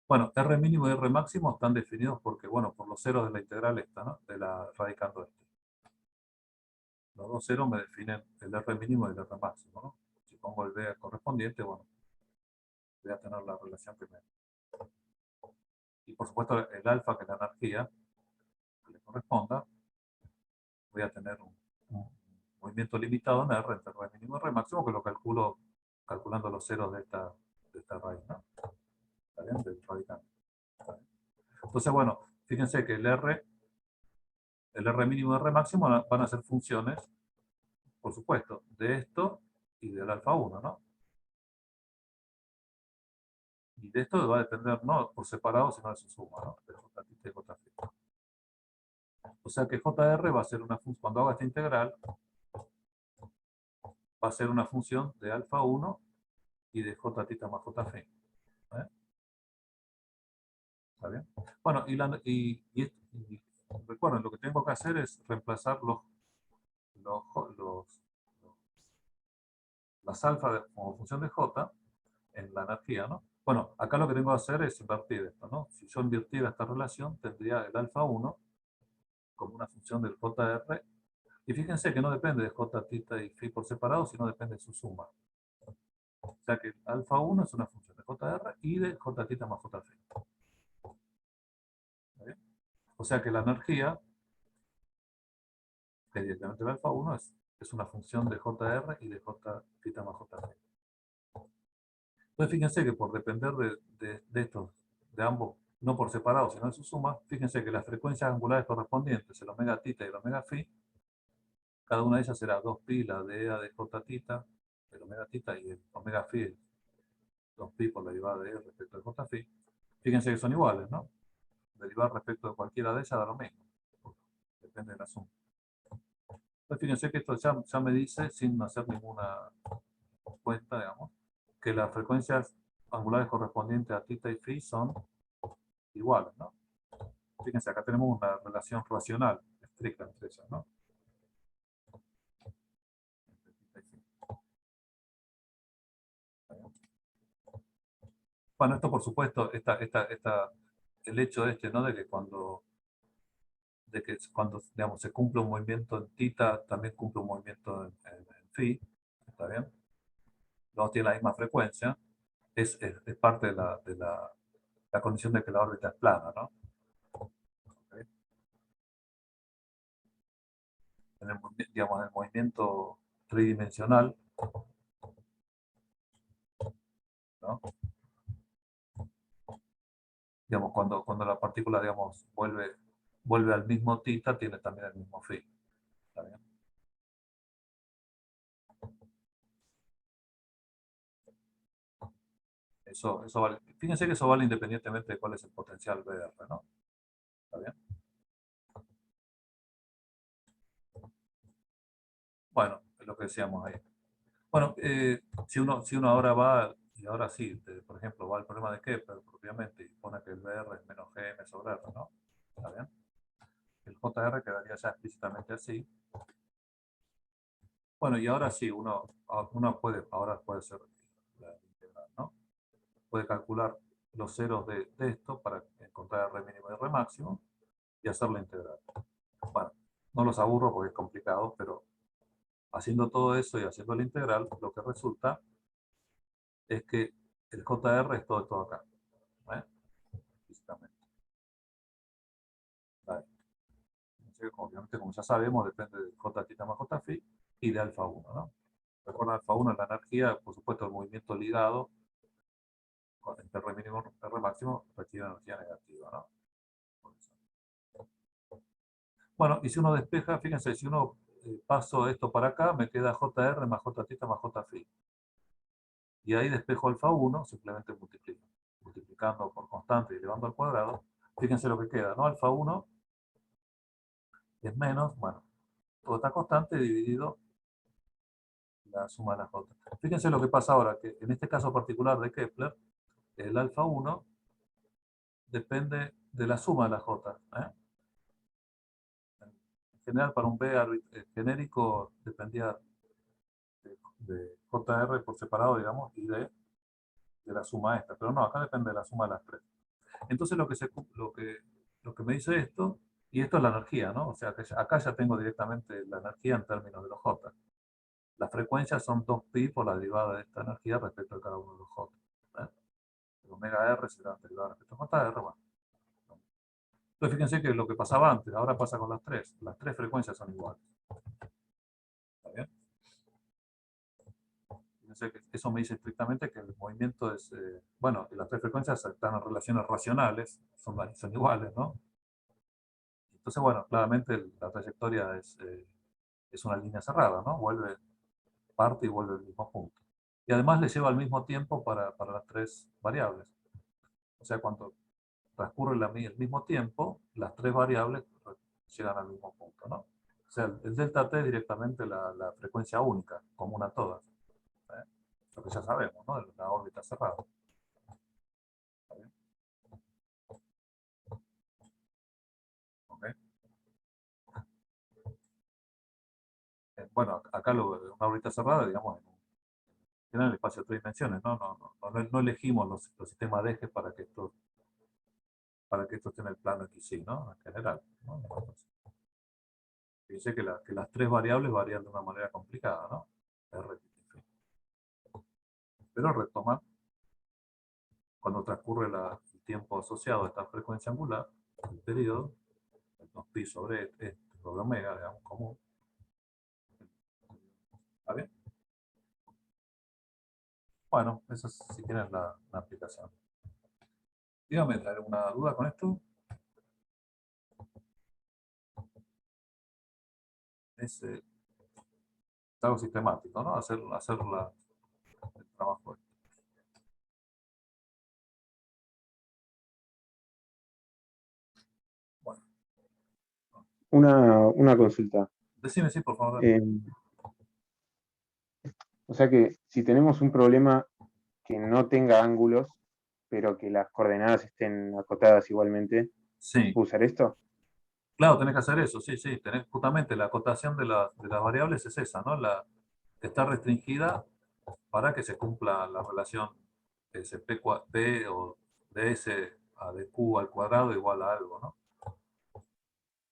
Bueno, R mínimo y R máximo están definidos porque, bueno, por los ceros de la integral esta, ¿no? De la radicando este. Los dos ceros me definen el R mínimo y el R máximo, ¿no? Si pongo el B correspondiente, bueno, voy a tener la relación que me Y por supuesto el alfa, que es la energía que le corresponda, voy a tener un movimiento limitado en R entre R mínimo y R máximo, que lo calculo calculando los ceros de esta raíz, ¿no? ¿Está bien? Del radicante. Entonces, bueno, fíjense que el R mínimo y R máximo van a ser funciones, por supuesto, de esto y del alfa 1, ¿no? Y de esto va a depender no por separado, sino de su suma, ¿no? De J y J. O sea que JR va a ser una función, cuando haga esta integral, va a ser una función de alfa 1 y de J tita más J phi. ¿Está bien? Bueno, recuerden, lo que tengo que hacer es reemplazar las alfa como función de J en la energía, ¿no? Bueno, acá lo que tengo que hacer es invertir esto, ¿no? Si yo invirtiera esta relación, tendría el alfa 1 como una función del JR. Y fíjense que no depende de J, tita y phi por separado, sino depende de su suma. O sea que alfa 1 es una función de JR y de J tita más J phi. O sea que la energía, que directamente el alfa 1 es una función de JR y de J tita más J phi. Entonces fíjense que por depender de estos, de ambos, no por separado, sino de su suma, fíjense que las frecuencias angulares correspondientes, el omega tita y el omega phi, cada una de ellas será 2pi, la de EA de J tita, el omega tita, y el omega phi, 2pi por la derivada de E respecto de J phi. Fíjense que son iguales, ¿no? Derivar respecto de cualquiera de ellas da lo mismo. Depende de la suma. Entonces fíjense que esto ya me dice, sin hacer ninguna cuenta, digamos, que las frecuencias angulares correspondientes a tita y phi son iguales, ¿no? Fíjense, acá tenemos una relación racional estricta entre ellas, ¿no? Bueno, esto por supuesto, el hecho ¿no? De que cuando digamos, se cumple un movimiento en tita, también cumple un movimiento en phi, ¿está bien? No tiene la misma frecuencia, es parte la condición de que la órbita es plana, ¿no? ¿Okay? Digamos, en el movimiento tridimensional, ¿no? Digamos, cuando la partícula, digamos, vuelve al mismo tita, tiene también el mismo phi. ¿Está bien? Eso vale. Fíjense que eso vale independientemente de cuál es el potencial VR, ¿no? ¿Está bien? Bueno, es lo que decíamos ahí. Bueno, si uno ahora va, y ahora sí, por ejemplo, va al problema de Kepler propiamente y pone que el VR es menos Gm sobre R, ¿no? ¿Está bien? El JR quedaría ya explícitamente así. Bueno, y ahora sí, ahora puede ser la integral, ¿no? Puede calcular los ceros de esto para encontrar R mínimo y R máximo y hacer la integral. Bueno, no los aburro porque es complicado, pero haciendo todo eso y haciendo la integral, lo que resulta es que el JR es todo acá. ¿Eh? Físicamente. Vale. Obviamente, como ya sabemos, depende de J tita más J phi y de alfa 1, ¿no? Recuerda, alfa 1 es la energía, por supuesto, el movimiento ligado entre R mínimo y R máximo requiere energía negativa, ¿no? Bueno, y si uno despeja, fíjense, si uno paso esto para acá, me queda JR más J tita más J phi. Y ahí despejo alfa 1, simplemente multiplicando por constante y elevando al cuadrado. Fíjense lo que queda, ¿no? Alfa 1 es menos, bueno, todo está constante dividido la suma de las J. Fíjense lo que pasa ahora, que en este caso particular de Kepler, el alfa 1 depende de la suma de las J. En general, para un B genérico dependía de JR por separado, digamos, y de la suma esta. Pero no, acá depende de la suma de las tres. Entonces lo que me dice esto, y esto es la energía, ¿no? O sea, que acá ya tengo directamente la energía en términos de los J. Las frecuencias son 2pi por la derivada de esta energía respecto a cada uno de los J. el omega R será anterior respecto a JR. Bueno. Entonces fíjense que lo que pasaba antes, ahora pasa con las tres. Las tres frecuencias son iguales. ¿Está bien? Fíjense que eso me dice estrictamente que el movimiento es, bueno, que las tres frecuencias están en relaciones racionales, son iguales, ¿no? Entonces, bueno, claramente la trayectoria es una línea cerrada, ¿no? Parte y vuelve al mismo punto. Y además le lleva al mismo tiempo para las tres variables. O sea, cuando transcurre el mismo tiempo, las tres variables llegan al mismo punto, ¿no? O sea, el delta t es directamente la frecuencia única, común a todas. ¿Eh? Lo que ya sabemos, ¿no? De la órbita cerrada. ¿Está bien? ¿Okay? Bueno, acá una órbita cerrada, digamos, en el espacio de tres dimensiones, ¿no? No elegimos los sistemas de ejes para que esto esté en el plano XY, ¿no? En general, ¿no? Fíjense que las tres variables varían de una manera complicada, ¿no? R, pero retoma cuando transcurre el tiempo asociado a esta frecuencia angular, el periodo, el 2pi sobre sobre omega, digamos, común. ¿Está bien? Bueno, esa es, si tienes la aplicación. Dígame, ¿alguna duda con esto? Es algo sistemático, ¿no? Hacer el trabajo. Bueno. Una consulta. Decime, sí, por favor. O sea que si tenemos un problema que no tenga ángulos, pero que las coordenadas estén acotadas igualmente, Sí, ¿puedo usar esto? claro, tenés que hacer eso, sí, sí. Tenés justamente la acotación de las variables es esa, ¿no? Está restringida para que se cumpla la relación P o ds a dq al cuadrado igual a algo, ¿no?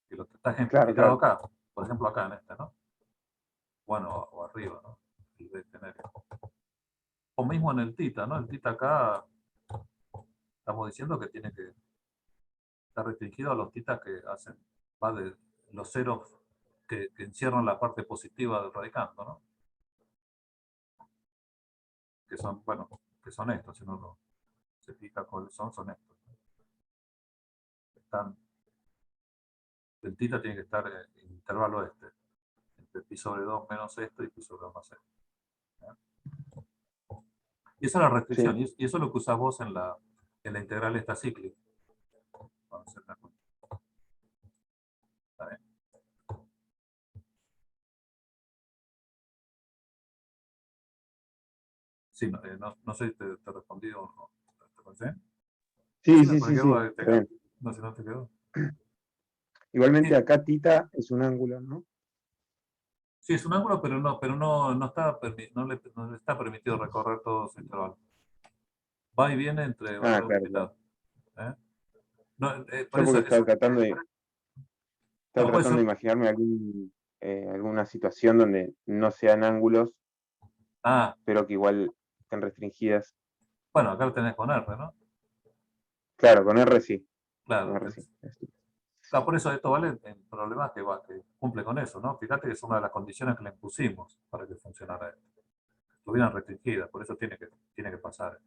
Que lo que está Claro, ejemplificado claro. acá, por ejemplo acá en este, ¿no? Bueno, o arriba, ¿no? Y de tener. O mismo en el tita, ¿no? El tita acá estamos diciendo que tiene que estar restringido a los titas que hacen, va de los ceros que encierran la parte positiva del radicando, ¿no? Que son, bueno, que son estos, si uno se fija cuáles son estos. El tita tiene que estar en el intervalo este, entre pi sobre 2 menos esto y pi sobre 2 más esto. ¿Eh? Y esa es la restricción, Sí. y eso es lo que usás vos en la integral esta cíclica. ¿Está bien? Sí, no sé si te respondí o no. ¿Te pensé? Sí, Decime sí, sí, cualquier sí. duda que Está tengas. bien. No sé si no te quedó. Igualmente Sí, acá tita es un ángulo, ¿no? sí, es un ángulo, pero no no le está permitido recorrer todo su intervalo. Va y viene entre Ah, valor claro, claro. limitado. ¿Eh? No, por Yo eso, porque estaba no, puede tratando ser. de imaginarme alguna situación donde no sean ángulos, Ah, pero que igual estén restringidas. bueno, acá lo tenés con R, ¿no? Claro, con R sí. Con Claro. R sí. Por eso esto vale en problemas que cumple con eso, ¿no? Fíjate que es una de las condiciones que le impusimos para que funcionara esto. Estuvieran restringidas, por eso tiene que pasar.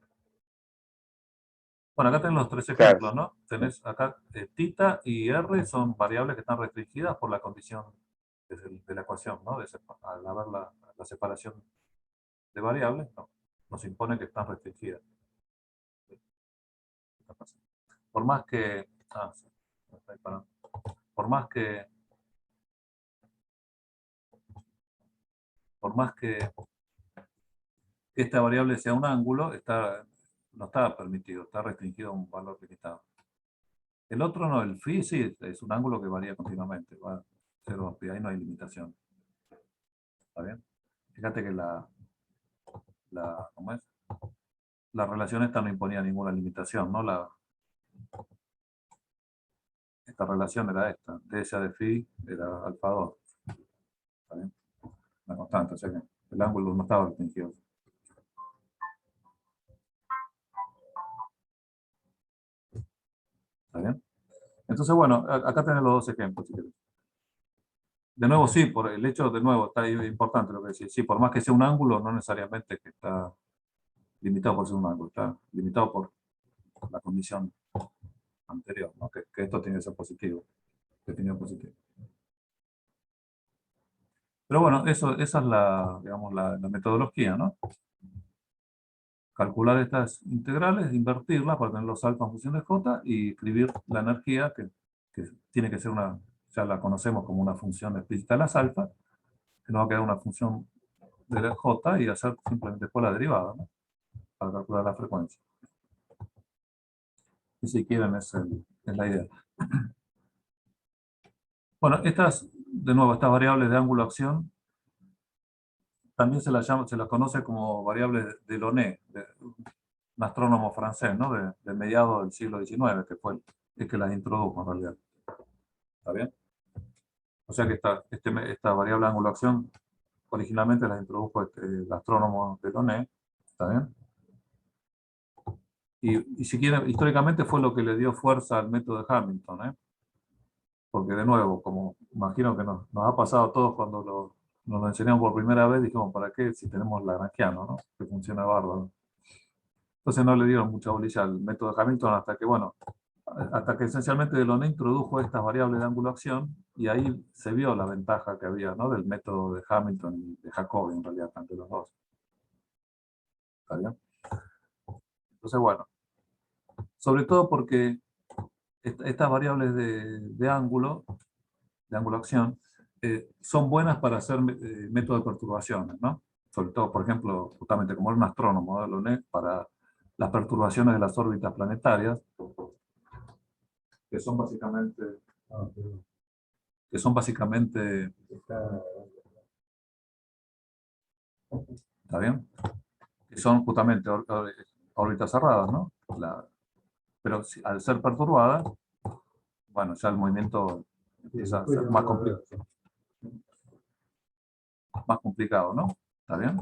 Bueno, acá tenés los tres Claro, ejemplos, ¿no? Tenés acá tita y r son variables que están restringidas por la condición de la ecuación, ¿no? Al haber la separación de variables, no, nos impone que están restringidas. Por más que... Ah, sí, me está disparando. Por más que esta variable sea un ángulo, no está permitido, está restringido a un valor limitado. El otro no, el phi sí, es un ángulo que varía continuamente, va 0 pi, ahí no hay limitación. ¿Está bien? Fíjate que ¿cómo es? La relación esta no imponía ninguna limitación, ¿no? Esta relación era esta, dS de phi era alfa 2. ¿Está bien? Una constante, o sea que el ángulo no estaba restringido. ¿Está bien? Entonces, bueno, acá tenés los dos ejemplos, si querés. De nuevo, sí, por el hecho, de nuevo, está ahí importante lo que decís. Sí, por más que sea un ángulo, no necesariamente que está limitado por ser un ángulo, está limitado por la condición anterior, ¿no? Que esto tiene que ser positivo, definido positivo. Pero bueno, esa es la, digamos, la metodología, ¿no? Calcular estas integrales, invertirlas para tener los alfa en función de j y escribir la energía que tiene que ser una, ya la conocemos como una función explícita de las alfa, que nos va a quedar una función de la j y hacer simplemente después la derivada, ¿no? Para calcular la frecuencia. Y si quieren es la idea. Bueno, estas, de nuevo, estas variables de ángulo de acción, también se las conoce como variables de Delaunay, un astrónomo francés, ¿no? De mediados del siglo XIX, que fue el que las introdujo en realidad. ¿Está bien? O sea que esta variable de ángulo de acción originalmente las introdujo el astrónomo Delaunay. ¿Está bien? Y si quieren, históricamente fue lo que le dio fuerza al método de Hamilton, ¿eh? Porque de nuevo, como imagino que nos ha pasado a todos cuando nos lo enseñamos por primera vez, dijimos, ¿para qué si tenemos Lagrangiano, ¿no? Que funciona bárbaro. Entonces no le dieron mucha bolilla al método de Hamilton hasta que esencialmente Delaunay introdujo estas variables de ángulo de acción y ahí se vio la ventaja que había, ¿no? Del método de Hamilton y de Jacobi, en realidad, entre los dos. ¿Está bien? Entonces, bueno, sobre todo porque estas variables de ángulo de acción, son buenas para hacer métodos de perturbaciones, ¿no? Sobre todo, por ejemplo, justamente como era un astrónomo, Delaunay, para las perturbaciones de las órbitas planetarias, que son básicamente, que son básicamente, ¿está bien? Que son justamente órbitas cerradas, ¿no? Pero al ser perturbadas, bueno, ya el movimiento empieza a ser más complicado, ¿no? ¿Está bien?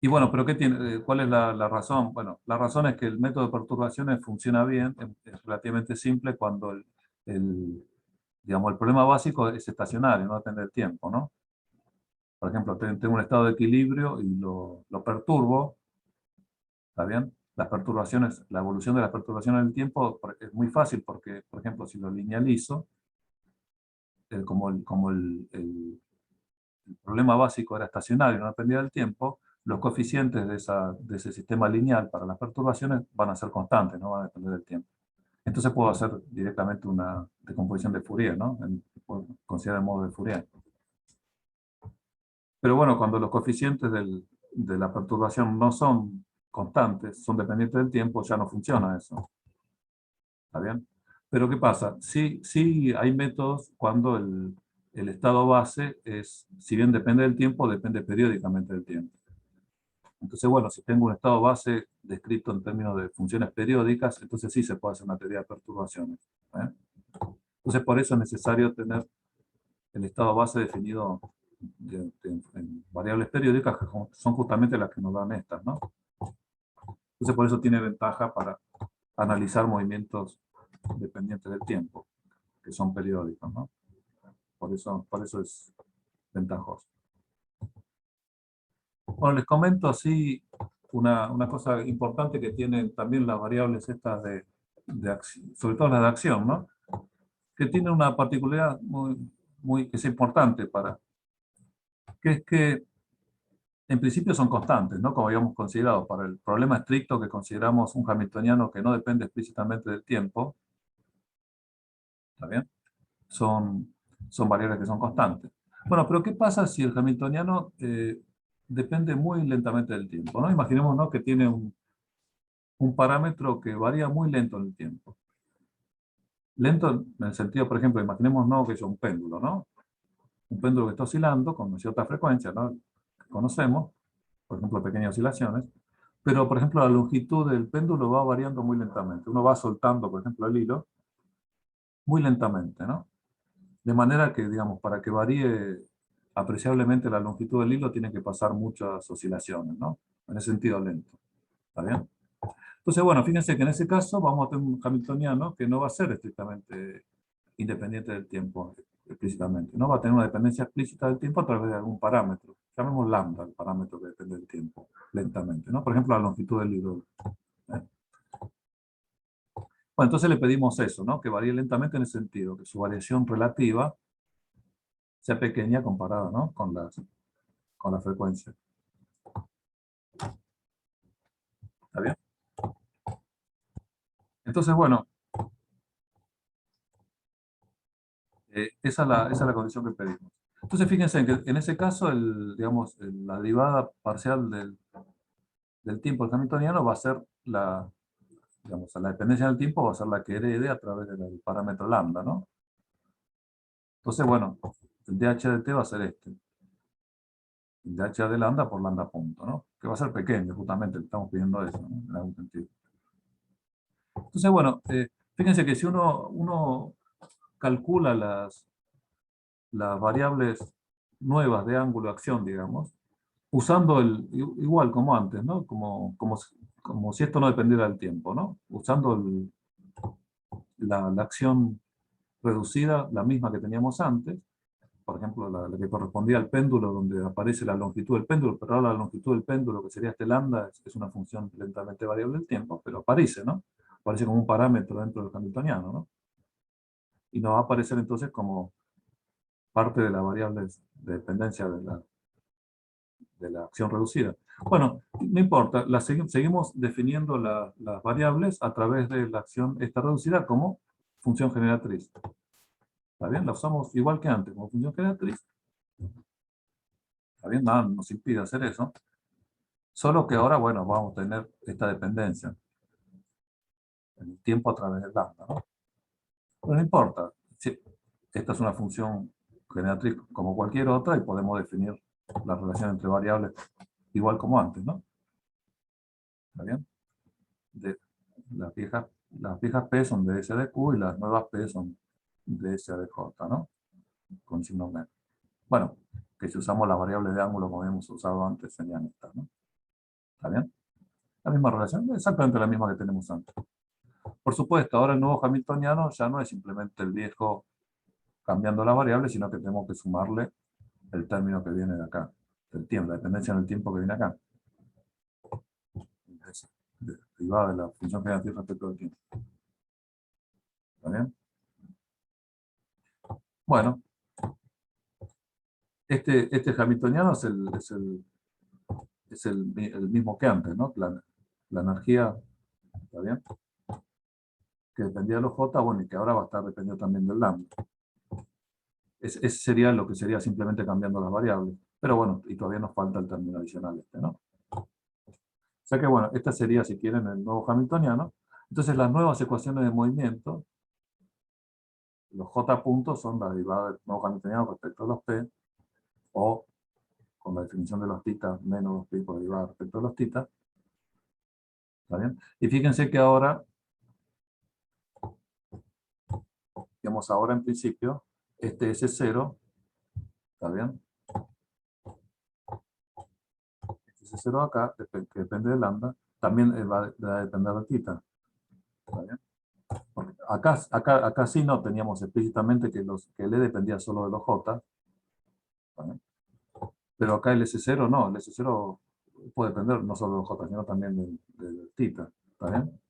Y bueno, pero ¿qué tiene, ¿cuál es la razón? Bueno, la razón es que el método de perturbaciones funciona bien, es relativamente simple cuando digamos, el problema básico es estacionario, no depende del tiempo, ¿no? Por ejemplo, tengo un estado de equilibrio y lo perturbo, ¿está bien? Las perturbaciones, la evolución de las perturbaciones del tiempo es muy fácil porque, por ejemplo, si lo linealizo, el problema básico era estacionario, no dependía del tiempo, los coeficientes de ese sistema lineal para las perturbaciones van a ser constantes, no van a depender del tiempo. Entonces puedo hacer directamente una decomposición de Fourier, ¿no? Considerar el modo de Fourier. Pero bueno, cuando los coeficientes de la perturbación no son constantes, son dependientes del tiempo, ya no funciona eso. ¿Está bien? Pero ¿qué pasa? Sí hay métodos cuando el estado base si bien depende del tiempo, depende periódicamente del tiempo. Entonces, bueno, si tengo un estado base descrito en términos de funciones periódicas, entonces sí se puede hacer una teoría de perturbaciones. ¿Eh? Entonces, por eso es necesario tener el estado base definido en variables periódicas, que son justamente las que nos dan estas, ¿no? Entonces, por eso tiene ventaja para analizar movimientos dependientes del tiempo, que son periódicos, ¿no? Por eso es ventajoso. Bueno, les comento así una cosa importante que tienen también las variables estas de acción, sobre todo las de acción, ¿no? Que tienen una particularidad que es importante que es que en principio son constantes, ¿no? Como habíamos considerado, para el problema estricto que consideramos un hamiltoniano que no depende explícitamente del tiempo, ¿está bien? Son variables que son constantes. Bueno, pero ¿qué pasa si el hamiltoniano depende muy lentamente del tiempo, ¿no? Imaginemos, ¿no?, que tiene un parámetro que varía muy lento en el tiempo. Lento en el sentido, por ejemplo, imaginemos, ¿no?, que es un péndulo, ¿no? Un péndulo que está oscilando con cierta frecuencia, ¿no?, que conocemos, por ejemplo, pequeñas oscilaciones, pero, por ejemplo, la longitud del péndulo va variando muy lentamente. Uno va soltando, por ejemplo, el hilo muy lentamente, ¿no? De manera que, digamos, para que varíe apreciablemente la longitud del hilo, tiene que pasar muchas oscilaciones, ¿no? En ese sentido lento. ¿Está bien? Entonces, bueno, fíjense que en ese caso vamos a tener un hamiltoniano que no va a ser estrictamente independiente del tiempo, explícitamente. No va a tener una dependencia explícita del tiempo a través de algún parámetro. Llamemos lambda, el parámetro que depende del tiempo, lentamente, ¿no? Por ejemplo, la longitud del hilo. ¿Eh? Bueno, entonces le pedimos eso, ¿no? Que varíe lentamente en el sentido, que su variación relativa sea pequeña comparada, ¿no? Con la frecuencia. ¿Está bien? Entonces, bueno, esa es la condición que pedimos. Entonces, fíjense que en ese caso, digamos, la derivada parcial del tiempo del hamiltoniano va a ser digamos, la dependencia del tiempo va a ser la que herede a través del parámetro lambda, ¿no? Entonces, bueno, el dH de t va a ser este. El dH de lambda por lambda punto, ¿no? Que va a ser pequeño, justamente, estamos pidiendo eso, ¿no? En algún sentido. Entonces, bueno, fíjense que si uno calcula las variables nuevas de ángulo de acción, digamos, usando igual como antes, ¿no? Como si esto no dependiera del tiempo, ¿no? Usando la acción reducida, la misma que teníamos antes, por ejemplo, la que correspondía al péndulo, donde aparece la longitud del péndulo, pero ahora la longitud del péndulo, que sería este lambda, es una función lentamente variable del tiempo, pero aparece, ¿no? Aparece como un parámetro dentro del hamiltoniano, ¿no? Y nos va a aparecer entonces como parte de la variable de dependencia de la acción reducida. Bueno, no importa, seguimos definiendo las variables a través de la acción esta reducida como función generatriz. ¿Está bien? La usamos igual que antes, como función generatriz. ¿Está bien? Nada nos impide hacer eso. Solo que ahora, bueno, vamos a tener esta dependencia en el tiempo a través del lambda, ¿no? Pero no importa. Sí, esta es una función generatriz como cualquier otra y podemos definir la relación entre variables igual como antes, ¿no? ¿Está bien? Las viejas P son de S de Q y las nuevas P son de S de J, ¿no? Con signo menos. Bueno, que si usamos las variables de ángulo como habíamos usado antes, serían estas, ¿no? ¿Está bien? La misma relación, exactamente la misma que tenemos antes. Por supuesto, ahora el nuevo hamiltoniano ya no es simplemente el viejo cambiando las variables, sino que tenemos que sumarle el término que viene de acá, del tiempo, la dependencia en el tiempo que viene acá. Es derivada de la función generativa respecto del tiempo. ¿Está bien? Bueno, este hamiltoniano es el mismo que antes, ¿no? La energía, ¿está bien? Que dependía de los J, bueno, y que ahora va a estar dependiendo también del lambda. Ese sería lo que sería simplemente cambiando las variables. Pero bueno, y todavía nos falta el término adicional este, ¿no? O sea que bueno, esta sería, si quieren, el nuevo hamiltoniano. Entonces las nuevas ecuaciones de movimiento, los J puntos son la derivada del nuevo hamiltoniano respecto a los P, o con la definición de los θ menos los pi por derivada respecto a los θ. ¿Está bien? Y fíjense que ahora, digamos ahora en principio, este S0, ¿está bien? Este S0 acá, que depende de lambda, también va a depender de θ. ¿Está bien? Porque acá sí no teníamos explícitamente que el E dependía solo de los J. ¿Está bien? Pero acá el S0 no, el S0 puede depender no solo de los J, sino también del θ. ¿Está bien?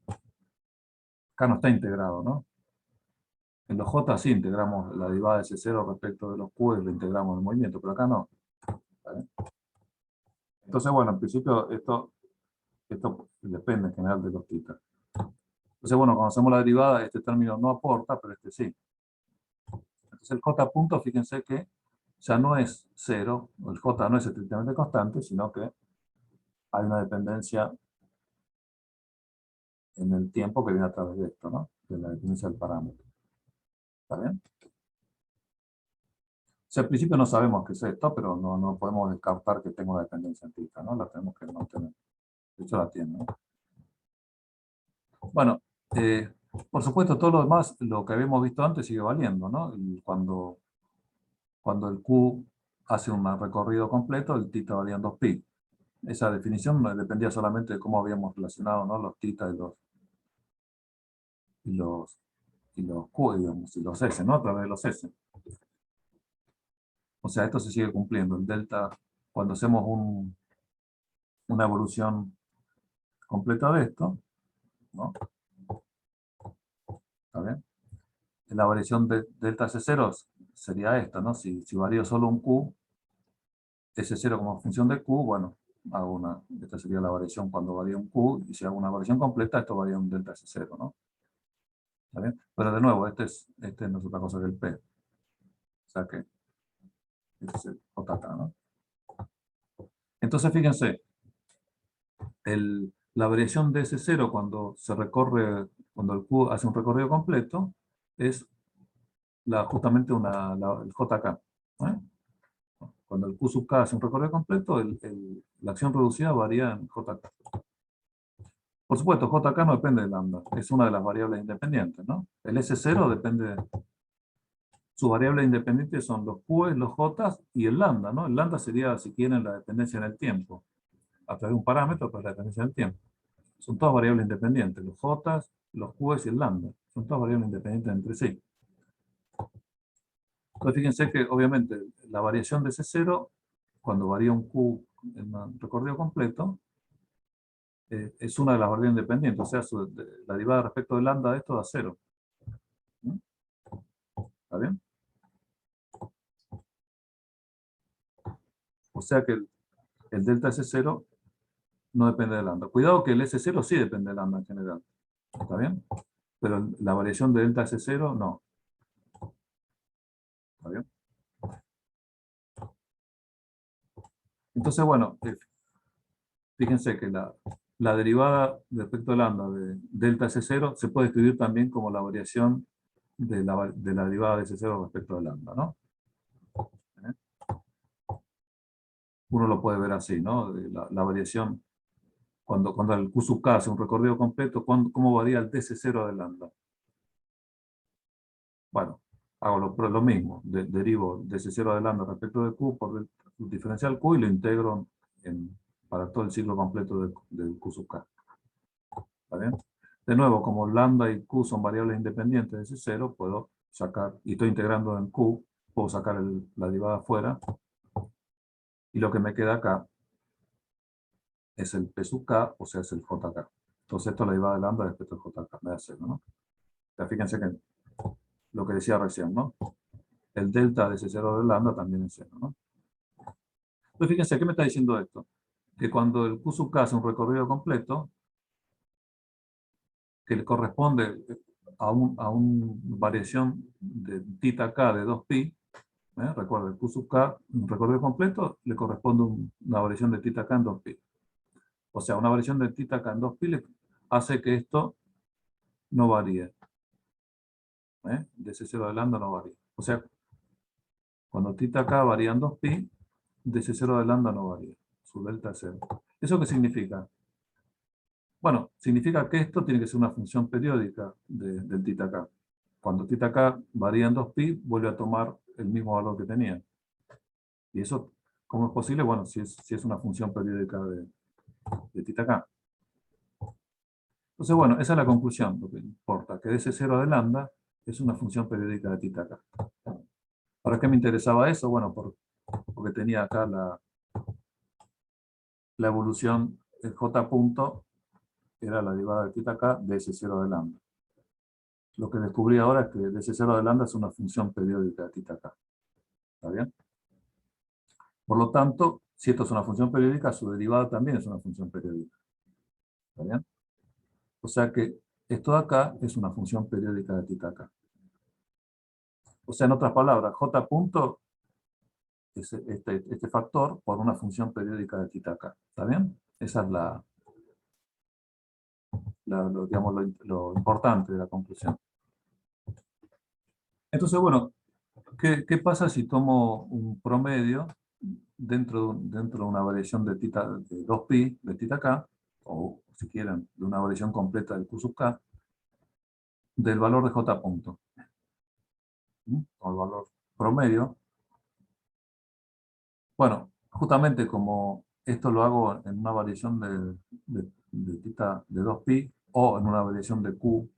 Acá no está integrado, ¿no? En los J sí integramos la derivada de S0 respecto de los Q y lo integramos en el movimiento, pero acá no. ¿Está bien? Entonces, bueno, en principio esto depende en general de los θ. Entonces, bueno, cuando hacemos la derivada, este término no aporta, pero este sí. Entonces el J punto, fíjense que ya no es 0, el J no es estrictamente constante, sino que hay una dependencia en el tiempo que viene a través de esto, ¿no? De la dependencia del parámetro. ¿Está bien? O sea, al principio no sabemos qué es esto, pero no podemos descartar que tenga una dependencia en θ, ¿no? La tenemos que no tener. De hecho la tiene, ¿no? Bueno, por supuesto todo lo demás, lo que habíamos visto antes sigue valiendo, ¿no? Cuando el Q hace un recorrido completo, el θ valía en 2pi. esa definición dependía solamente de cómo habíamos relacionado, ¿no?, los θ y los Q, digamos, y los S, ¿no?, a través de los S. O sea, esto se sigue cumpliendo. El delta, cuando hacemos una evolución completa de esto, ¿no?, ¿está bien? La variación de delta S0 sería esta, ¿no? Si varío solo un Q, S0 como función de Q, bueno, esta sería la variación cuando varía un Q, y si hago una variación completa, esto varía un delta S0, ¿no? ¿Está bien? Pero de nuevo, este no es otra cosa que el P. O sea que este es el JK, ¿no? Entonces, fíjense, la variación de S0 cuando cuando el Q hace un recorrido completo, es justamente el JK. ¿Eh? Cuando el Q sub K hace un recorrido completo, la acción reducida varía en JK. Por supuesto, JK no depende de lambda, es una de las variables independientes, ¿no? El S0 depende, sus variables independientes son los Q, los J y el lambda, ¿no? El lambda sería, si quieren, la dependencia en el tiempo, a través de un parámetro, pues la dependencia en el tiempo. Son todas variables independientes, los J, los Q y el lambda, son todas variables independientes entre sí. Entonces fíjense que obviamente la variación de S0, cuando varía un Q en un recorrido completo, es una de las variables independientes, o sea, la derivada respecto del lambda de esto da 0. ¿Mm? ¿Está bien? O sea que el delta S0 no depende del lambda. Cuidado que el S0 sí depende del lambda en general. ¿Está bien? Pero la variación de delta S0 no. ¿Está bien? Entonces, bueno, fíjense que la derivada respecto al lambda de delta S0 se puede escribir también como la variación de la derivada de S0 respecto al lambda, ¿no? ¿Eh? Uno lo puede ver así, ¿no? La variación, cuando el Q sub K hace un recorrido completo, ¿cómo varía el DC0 de lambda? Bueno, hago lo mismo, derivo DC0 de lambda respecto de Q por el diferencial Q y lo integro para todo el ciclo completo del Q sub K. ¿Está bien? De nuevo, como lambda y Q son variables independientes de C0, puedo sacar, y estoy integrando en Q, puedo sacar la derivada afuera, y lo que me queda acá es el P sub K, o sea, es el JK. Entonces esto es la derivada de lambda respecto al JK, me da 0, ¿no? O sea, fíjense que lo que decía recién, ¿no? El delta de C0 de lambda también es 0, ¿no? Entonces fíjense, ¿qué me está diciendo esto? Que cuando el Q sub K hace un recorrido completo, que le corresponde a una variación de θk de 2pi, recuerda, el Q sub K, un recorrido completo, le corresponde una variación de θk en 2pi. O sea, una variación de θk en 2pi hace que esto no varíe. De C0 de lambda no varía. O sea, cuando θk varía en 2pi, de C0 de lambda no varía. Su delta es 0. ¿Eso qué significa? Bueno, significa que esto tiene que ser una función periódica del θk. Cuando θk varía en 2pi, vuelve a tomar el mismo valor que tenía. ¿Y eso cómo es posible? Bueno, si es una función periódica de θk. Entonces, bueno, esa es la conclusión, lo que importa, que ese 0 de lambda es una función periódica de θk. ¿Para qué me interesaba eso? Bueno, porque tenía acá la evolución, el j punto era la derivada de θk de ese 0 de lambda. Lo que descubrí ahora es que ese 0 de lambda es una función periódica de θk. ¿Está bien? Por lo tanto, si esto es una función periódica, su derivada también es una función periódica. ¿Está bien? O sea que esto de acá es una función periódica de θk. O sea, en otras palabras, j punto es este factor por una función periódica de θk. ¿Está bien? Esa es digamos, lo importante de la conclusión. Entonces, bueno, ¿qué pasa si tomo un promedio dentro de una variación de 2pi de θk, o si quieren, de una variación completa del Q sub K, del valor de j punto, o el valor promedio? Bueno, justamente como esto lo hago en una variación de tita de 2pi o en una variación de Q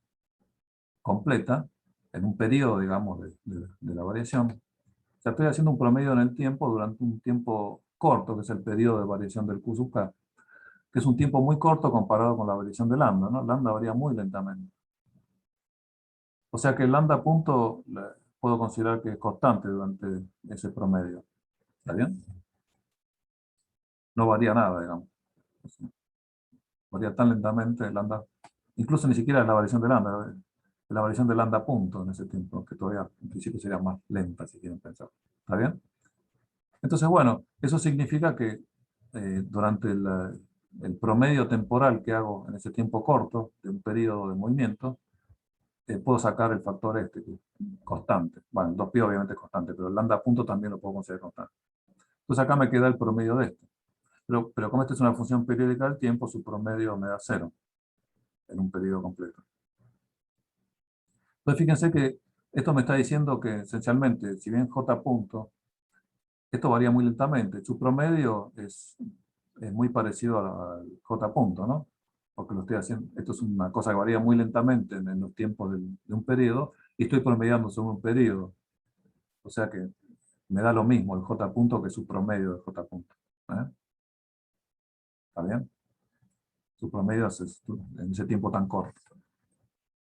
completa, en un periodo, digamos, de la variación. O sea, estoy haciendo un promedio en el tiempo durante un tiempo corto, que es el periodo de variación del Q sub K, que es un tiempo muy corto comparado con la variación de lambda, ¿no? Lambda varía muy lentamente. O sea que el lambda punto puedo considerar que es constante durante ese promedio. ¿Está bien? No varía nada, digamos. Varía tan lentamente el lambda. Incluso ni siquiera es la variación de lambda, la variación de lambda punto en ese tiempo, que todavía en principio sería más lenta, si quieren pensar. ¿Está bien? Entonces, bueno, eso significa que durante el promedio temporal que hago en ese tiempo corto, de un periodo de movimiento, puedo sacar el factor este, que es constante. Bueno, el 2pi obviamente es constante, pero el lambda punto también lo puedo considerar constante. Entonces acá me queda el promedio de esto. Pero como esta es una función periódica del tiempo, su promedio me da 0 en un periodo completo. Entonces fíjense que esto me está diciendo que esencialmente, si bien j punto, esto varía muy lentamente, su promedio es muy parecido al j punto, ¿no? Porque lo estoy haciendo, esto es una cosa que varía muy lentamente en los tiempos de un periodo, y estoy promediando sobre un periodo. O sea que me da lo mismo el j punto que su promedio de j punto. ¿Eh? ¿Está bien? Su promedio en ese tiempo tan corto.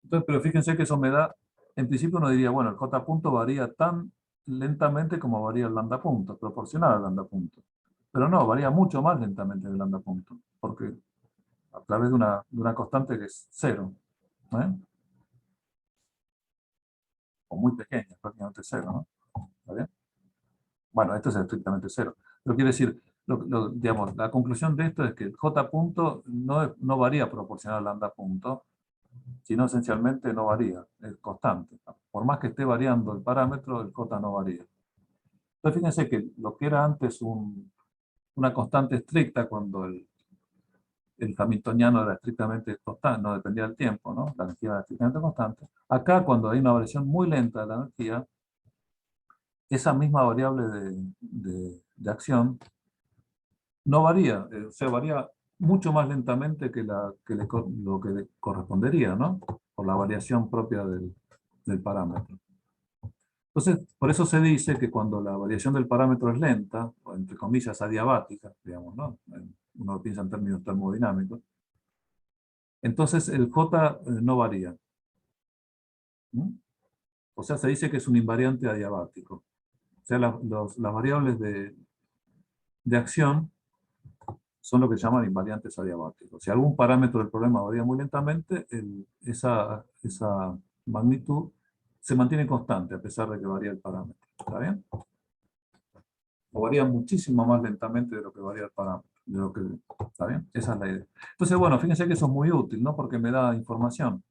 Entonces, pero fíjense que eso me da, en principio uno diría, bueno, el j punto varía tan lentamente como varía el lambda punto, proporcional al lambda punto. Pero no, varía mucho más lentamente el lambda punto, porque a través de una constante que es 0, ¿eh? O muy pequeña, prácticamente 0, ¿no? ¿Está bien? Bueno, esto es estrictamente 0. Pero quiere decir, digamos, la conclusión de esto es que el j punto no varía proporcional al lambda punto, sino esencialmente no varía, es constante. Por más que esté variando el parámetro, el j no varía. Entonces fíjense que lo que era antes una constante estricta, cuando el hamiltoniano era estrictamente constante, no dependía del tiempo, ¿no? La energía era estrictamente constante. Acá, cuando hay una variación muy lenta de la energía, esa misma variable de acción no varía, o sea, varía mucho más lentamente que lo que le correspondería, ¿no? Por la variación propia del parámetro. Entonces, por eso se dice que cuando la variación del parámetro es lenta, o entre comillas adiabática, digamos, ¿no? Uno lo piensa en términos termodinámicos, entonces el J no varía. ¿Mm? O sea, se dice que es un invariante adiabático. O sea, las variables de acción son lo que se llaman invariantes adiabáticos. Si algún parámetro del problema varía muy lentamente, esa magnitud se mantiene constante a pesar de que varía el parámetro. ¿Está bien? O varía muchísimo más lentamente de lo que varía el parámetro. ¿Está bien? Esa es la idea. Entonces, bueno, fíjense que eso es muy útil, ¿no? Porque me da información.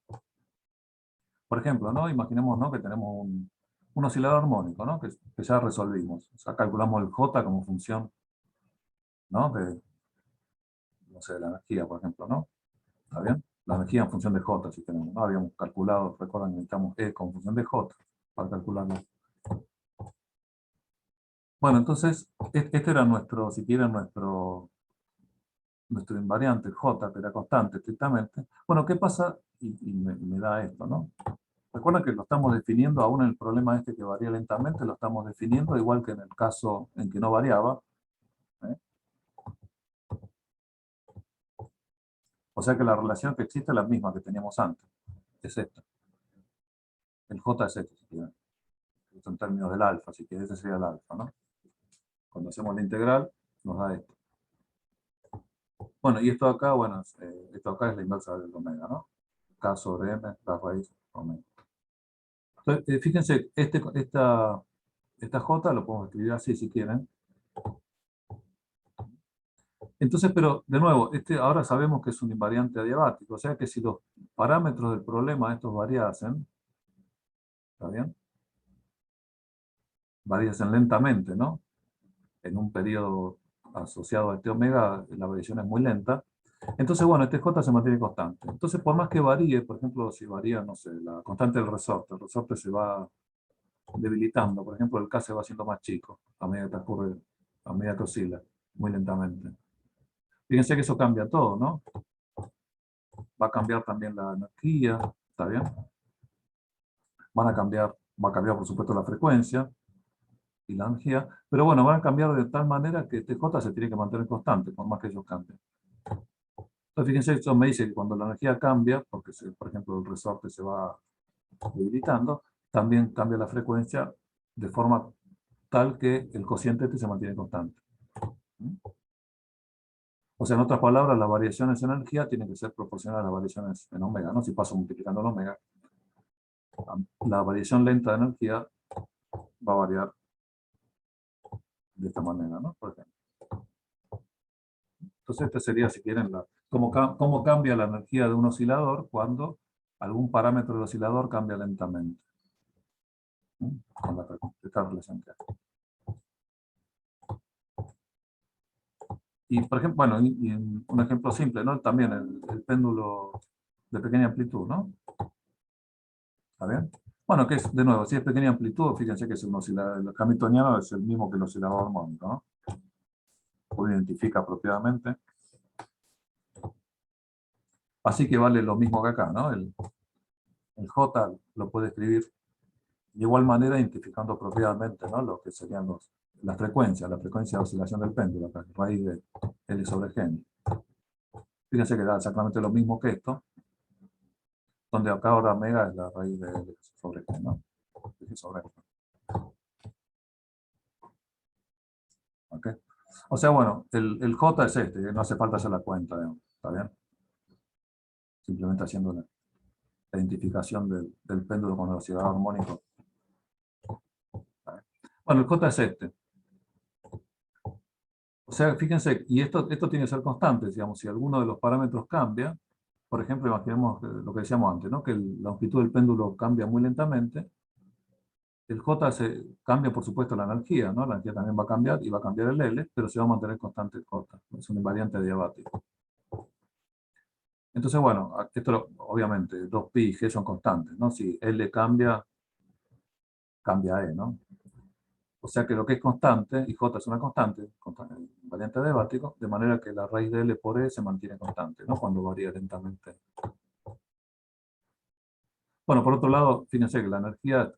Por ejemplo, ¿no? Imaginemos, ¿no? Que tenemos un oscilador armónico, ¿no? Que ya resolvimos. O sea, calculamos el J como función, ¿no? No sé, de la energía, por ejemplo, ¿no? ¿Está bien? La energía en función de J, si tenemos, ¿no? Habíamos calculado, recuerdan, necesitamos E con función de J para calcularlo. Bueno, entonces, este era nuestro, si quieren, nuestro invariante J, que era constante estrictamente. Bueno, ¿qué pasa? Y me da esto, ¿no? Recuerden que lo estamos definiendo, aún en el problema este que varía lentamente, lo estamos definiendo igual que en el caso en que no variaba. ¿Eh? O sea que la relación que existe es la misma que teníamos antes. Es esta. El J es este, si quieren. Esto en términos del alfa, así que ese sería el alfa, ¿no? Cuando hacemos la integral, nos da esto. Bueno, y esto acá, bueno, esto acá es la inversa del omega, ¿no? K sobre m, la raíz omega. Entonces, fíjense, esta J lo podemos escribir así si quieren. Entonces, pero de nuevo, ahora sabemos que es un invariante adiabático, o sea que si los parámetros del problema estos variasen, ¿está bien? Variasen lentamente, ¿no? En un periodo asociado a este omega, la variación es muy lenta. Entonces, bueno, este J se mantiene constante. Entonces, por más que varíe, por ejemplo, si varía, no sé, la constante del resorte, el resorte se va debilitando, por ejemplo, el K se va haciendo más chico a medida que oscila, muy lentamente. Fíjense que eso cambia todo, ¿no? Va a cambiar también la energía, ¿está bien? Va a cambiar por supuesto la frecuencia y la energía, pero bueno, van a cambiar de tal manera que TJ se tiene que mantener constante, por más que ellos cambien. Entonces fíjense, eso me dice que cuando la energía cambia, porque por ejemplo el resorte se va debilitando, también cambia la frecuencia de forma tal que el cociente se mantiene constante. O sea, en otras palabras, las variaciones en energía tienen que ser proporcionales a las variaciones en omega, ¿no? Si paso multiplicando el omega, la variación lenta de energía va a variar de esta manera, ¿no? Por ejemplo. Entonces, este sería, si quieren, cómo cambia la energía de un oscilador cuando algún parámetro del oscilador cambia lentamente. Con esta relación que hay. Y, por ejemplo, bueno, y un ejemplo simple, ¿no? También el péndulo de pequeña amplitud, ¿no? ¿Está bien? Bueno, que es, de nuevo, si es pequeña amplitud, fíjense que es un oscilador, el hamiltoniano es el mismo que el oscilador armónico, ¿no? Lo identifica apropiadamente. Así que vale lo mismo que acá, ¿no? El J lo puede escribir de igual manera identificando apropiadamente, ¿no? Lo que serían la frecuencia de oscilación del péndulo, la raíz de L sobre G. Fíjense que da exactamente lo mismo que esto, donde acá ahora omega es la raíz de L sobre G, ¿no? G sobre G. ¿Okay? O sea, bueno, el J es este, no hace falta hacer la cuenta, digamos, ¿está bien? Simplemente haciendo la identificación del péndulo con el oscilador armónico. Bueno, el J es este. O sea, fíjense, y esto tiene que ser constante, digamos, si alguno de los parámetros cambia, por ejemplo, imaginemos lo que decíamos antes, ¿no? Que la longitud del péndulo cambia muy lentamente, el J cambia, por supuesto, la energía, ¿no? La energía también va a cambiar y va a cambiar el L, pero se va a mantener constante el J. Es un invariante adiabático. Entonces, bueno, esto obviamente, 2pi y G son constantes, ¿no? Si L cambia, cambia E, ¿no? O sea que lo que es constante, y J es una constante invariante adiabático, de manera que la raíz de L por E se mantiene constante, ¿no? Cuando varía lentamente. Bueno, por otro lado, fíjense que la energía,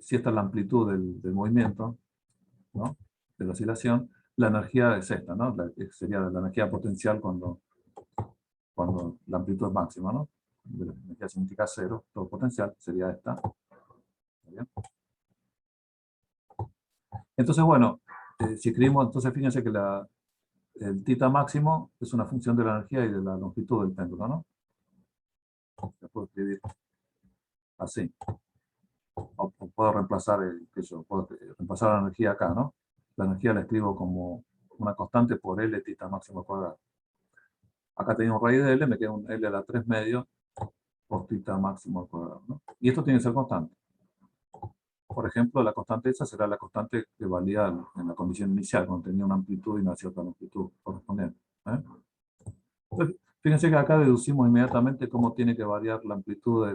si esta es la amplitud del movimiento, ¿no? De la oscilación, la energía es esta, ¿no? Sería la energía potencial cuando la amplitud es máxima, ¿no? La energía significa cero, todo potencial sería esta. ¿Bien? Entonces, bueno, si escribimos, entonces fíjense que el θ máximo es una función de la energía y de la longitud del péndulo, ¿no? Se puede escribir así. O puedo reemplazar, puedo reemplazar la energía acá, ¿no? La energía la escribo como una constante por L θ máximo al cuadrado. Acá tengo raíz de L, me queda un L a la 3 medios por θ máximo al cuadrado, ¿no? Y esto tiene que ser constante. Por ejemplo, la constante esa será la constante que valía en la condición inicial, cuando tenía una amplitud y una cierta longitud correspondiente. Entonces, fíjense que acá deducimos inmediatamente cómo tiene que variar la amplitud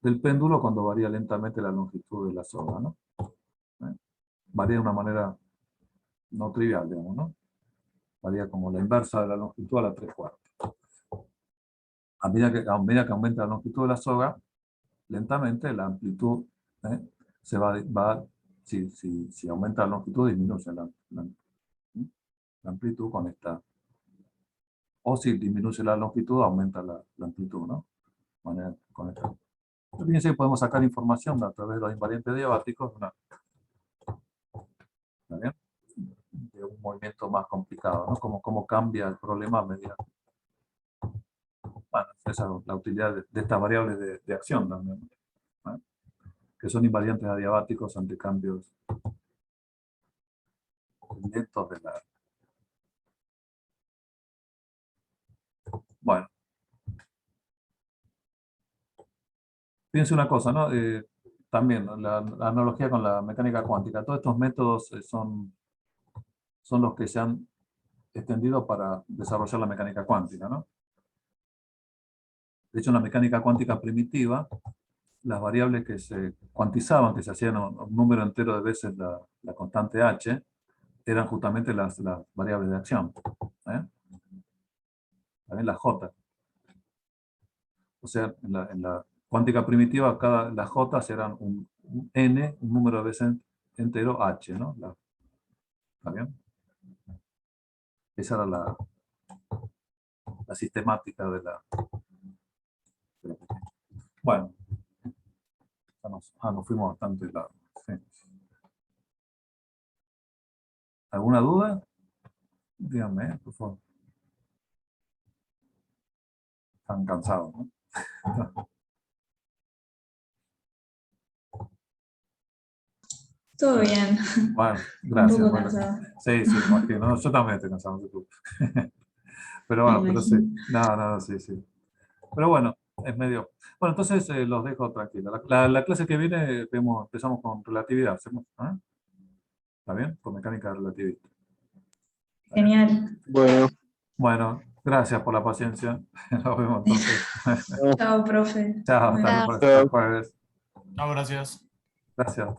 del péndulo cuando varía lentamente la longitud de la soga, ¿no? Varía de una manera no trivial, digamos, ¿no? Varía como la inversa de la longitud a la 3/4. A medida que aumenta la longitud de la soga, lentamente la amplitud se si aumenta la longitud, disminuye la amplitud con esta. O si disminuye la longitud, aumenta la amplitud, ¿no? Con esta. Fíjense que podemos sacar información a través de los invariantes adiabáticos de un movimiento más complicado, ¿no? Cómo cambia el problema a medida. Bueno, esa es la utilidad de estas variables de acción también, ¿no? Que son invariantes adiabáticos ante cambios lentos de la. Bueno, fíjense una cosa, ¿no? También la analogía con la mecánica cuántica. Todos estos métodos son los que se han extendido para desarrollar la mecánica cuántica, ¿no? De hecho, en la mecánica cuántica primitiva, las variables que se cuantizaban, que se hacían un número entero de veces la constante h, eran justamente las variables de acción. ¿Eh? también la J. O sea, en la cuántica primitiva, las J eran un N, un número de veces entero H, ¿no? ¿Está bien? Esa era la sistemática de la pequeña. Bueno, nos fuimos bastante largo. Sí. ¿Alguna duda? Díganme, por favor. Están cansados, ¿no? Todo bien. Bueno, Un gracias. poco Bueno, cansado. sí, imagino. Yo también estoy cansado, no se preocupe. Pero Me bueno, pero sí. imagino. No, sí. Pero bueno, es medio... Bueno, entonces los dejo tranquilos. La clase que viene empezamos con relatividad. ¿Ah? ¿Está bien? Con mecánica relativista. Genial. Bueno, Gracias por la paciencia. Nos vemos entonces. Chao, profe. Chao, Bueno. hasta el jueves. No, gracias. Gracias.